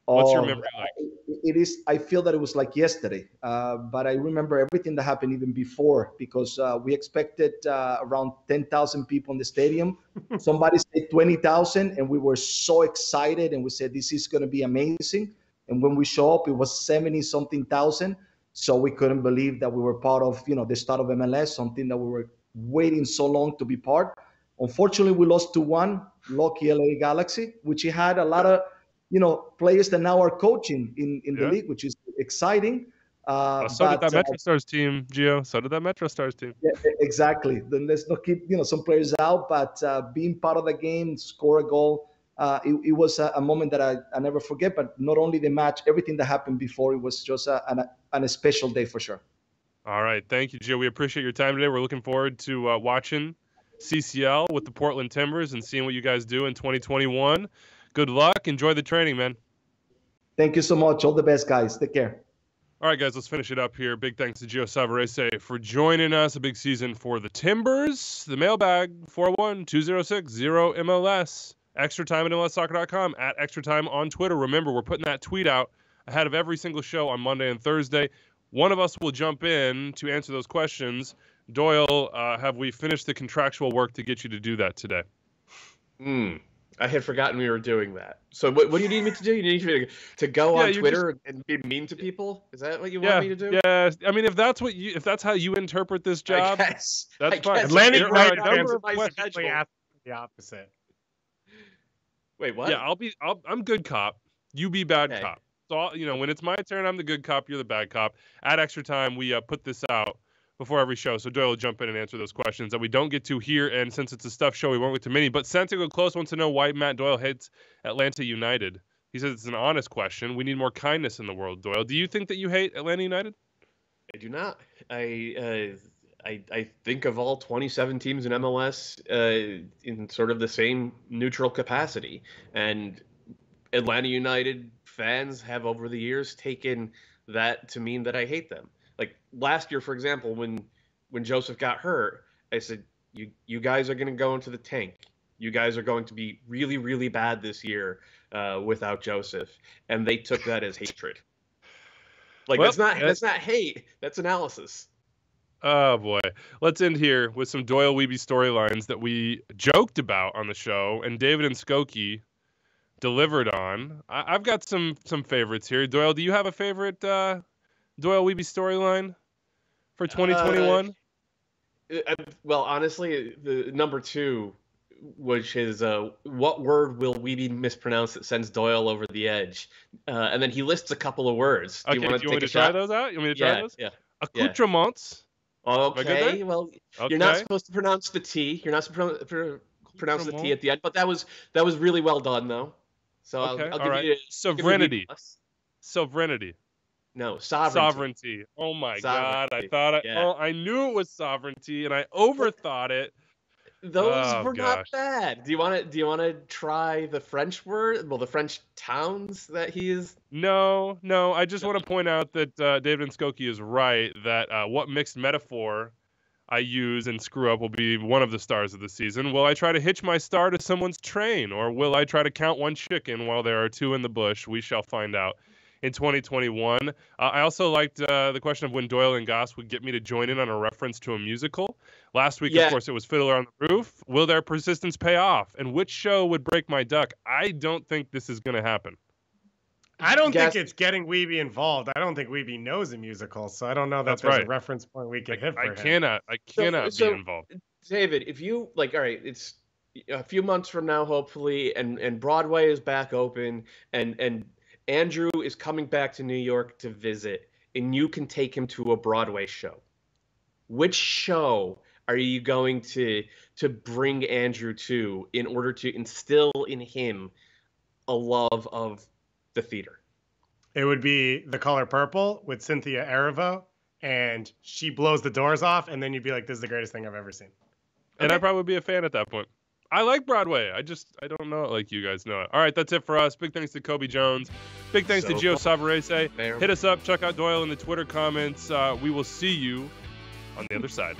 What's your memory like? It is. I feel that it was like yesterday, but I remember everything that happened even before, because we expected around 10,000 people in the stadium. Somebody said 20,000, and we were so excited, and we said this is going to be amazing. And when we show up, it was 70-something thousand. So we couldn't believe that we were part of, the start of MLS, something that we were waiting so long to be part. Unfortunately, we lost 2-1, lucky LA Galaxy, which he had a lot of, players that now are coaching in the league, which is exciting. So did that Metro Stars team, Gio. So did that Metro Stars team. Yeah, exactly. Then let's not keep, some players out, but being part of the game, score a goal, it was a moment that I never forget. But not only the match, everything that happened before, it was just a special day for sure. All right. Thank you, Gio. We appreciate your time today. We're looking forward to watching CCL with the Portland Timbers and seeing what you guys do in 2021. Good luck. Enjoy the training, man. Thank you so much. All the best, guys. Take care. All right, guys, let's finish it up here. Big thanks to Gio Savarese for joining us. A big season for the Timbers. The Mailbag, 401-206-0MLS. Extra Time at MLSsoccer.com, at Extra Time on Twitter. Remember, we're putting that tweet out ahead of every single show on Monday and Thursday. One of us will jump in to answer those questions. Doyle, have we finished the contractual work to get you to do that today? I had forgotten we were doing that. So what do you need me to do? You need me to go on Twitter and be mean to people? Is that what you want me to do? Yeah. I mean, if that's how you interpret this job, that's fine. Atlantic United fans basically ask the opposite. Wait, what? Yeah, I'm good cop. You be bad cop. So when it's my turn, I'm the good cop. You're the bad cop. At Extra Time, we put this out before every show, so Doyle will jump in and answer those questions that we don't get to here. And since it's a stuff show, we won't get to many. But Santiago Close wants to know why Matt Doyle hates Atlanta United. He says it's an honest question. We need more kindness in the world, Doyle. Do you think that you hate Atlanta United? I do not. I think of all 27 teams in MLS in sort of the same neutral capacity. And Atlanta United fans have over the years taken that to mean that I hate them. Like last year, for example, when Joseph got hurt, I said, you guys are going to go into the tank. You guys are going to be really, really bad this year without Joseph. And they took that as hatred. Like, that's not hate. That's analysis. Oh, boy. Let's end here with some Doyle Weeby storylines that we joked about on the show, and David and Skokie delivered on. I've got some favorites here. Doyle, do you have a favorite Doyle Weeby storyline for 2021? Well, honestly, the number 2, which is what word will Weeby mispronounce that sends Doyle over the edge? And then he lists a couple of words. Do you want me to try those out? You want me to try those? Yeah. Accoutrements. Okay, well, you're not supposed to pronounce the T. You're not supposed to pronounce the T at the end, but that was really well done, though. So okay. I'll give you sovereignty. Sovereignty. No, sovereignty. Oh my God! I knew it was sovereignty, and I overthought it. Those were not bad. Do you want to try the French word? Well, the French towns that he is. No. I just want to point out that David and Skokie is right that what mixed metaphor I use and screw up will be one of the stars of the season. Will I try to hitch my star to someone's train, or will I try to count one chicken while there are 2 in the bush? We shall find out in 2021. I also liked the question of when Doyle and Goss would get me to join in on a reference to a musical. Last week, of course, it was Fiddler on the Roof. Will their persistence pay off? And which show would break my duck? I don't think this is going to happen. I don't think it's getting Weeby involved. I don't think Weeby knows a musical, so I don't know that there's a reference point we can hit for him. I cannot be involved. David, if you all right, it's a few months from now, hopefully, and Broadway is back open, and Andrew is coming back to New York to visit, and you can take him to a Broadway show. Which show are you going to bring Andrew to in order to instill in him a love of the theater? It would be The Color Purple with Cynthia Erivo, and she blows the doors off, and then you'd be like, this is the greatest thing I've ever seen. And I'd probably be a fan at that point. I like Broadway. I don't know it like you guys know it. All right, that's it for us. Big thanks to Cobi Jones. Big thanks to Gio Savarese. Hit us up. Check out Doyle in the Twitter comments. We will see you on the other side.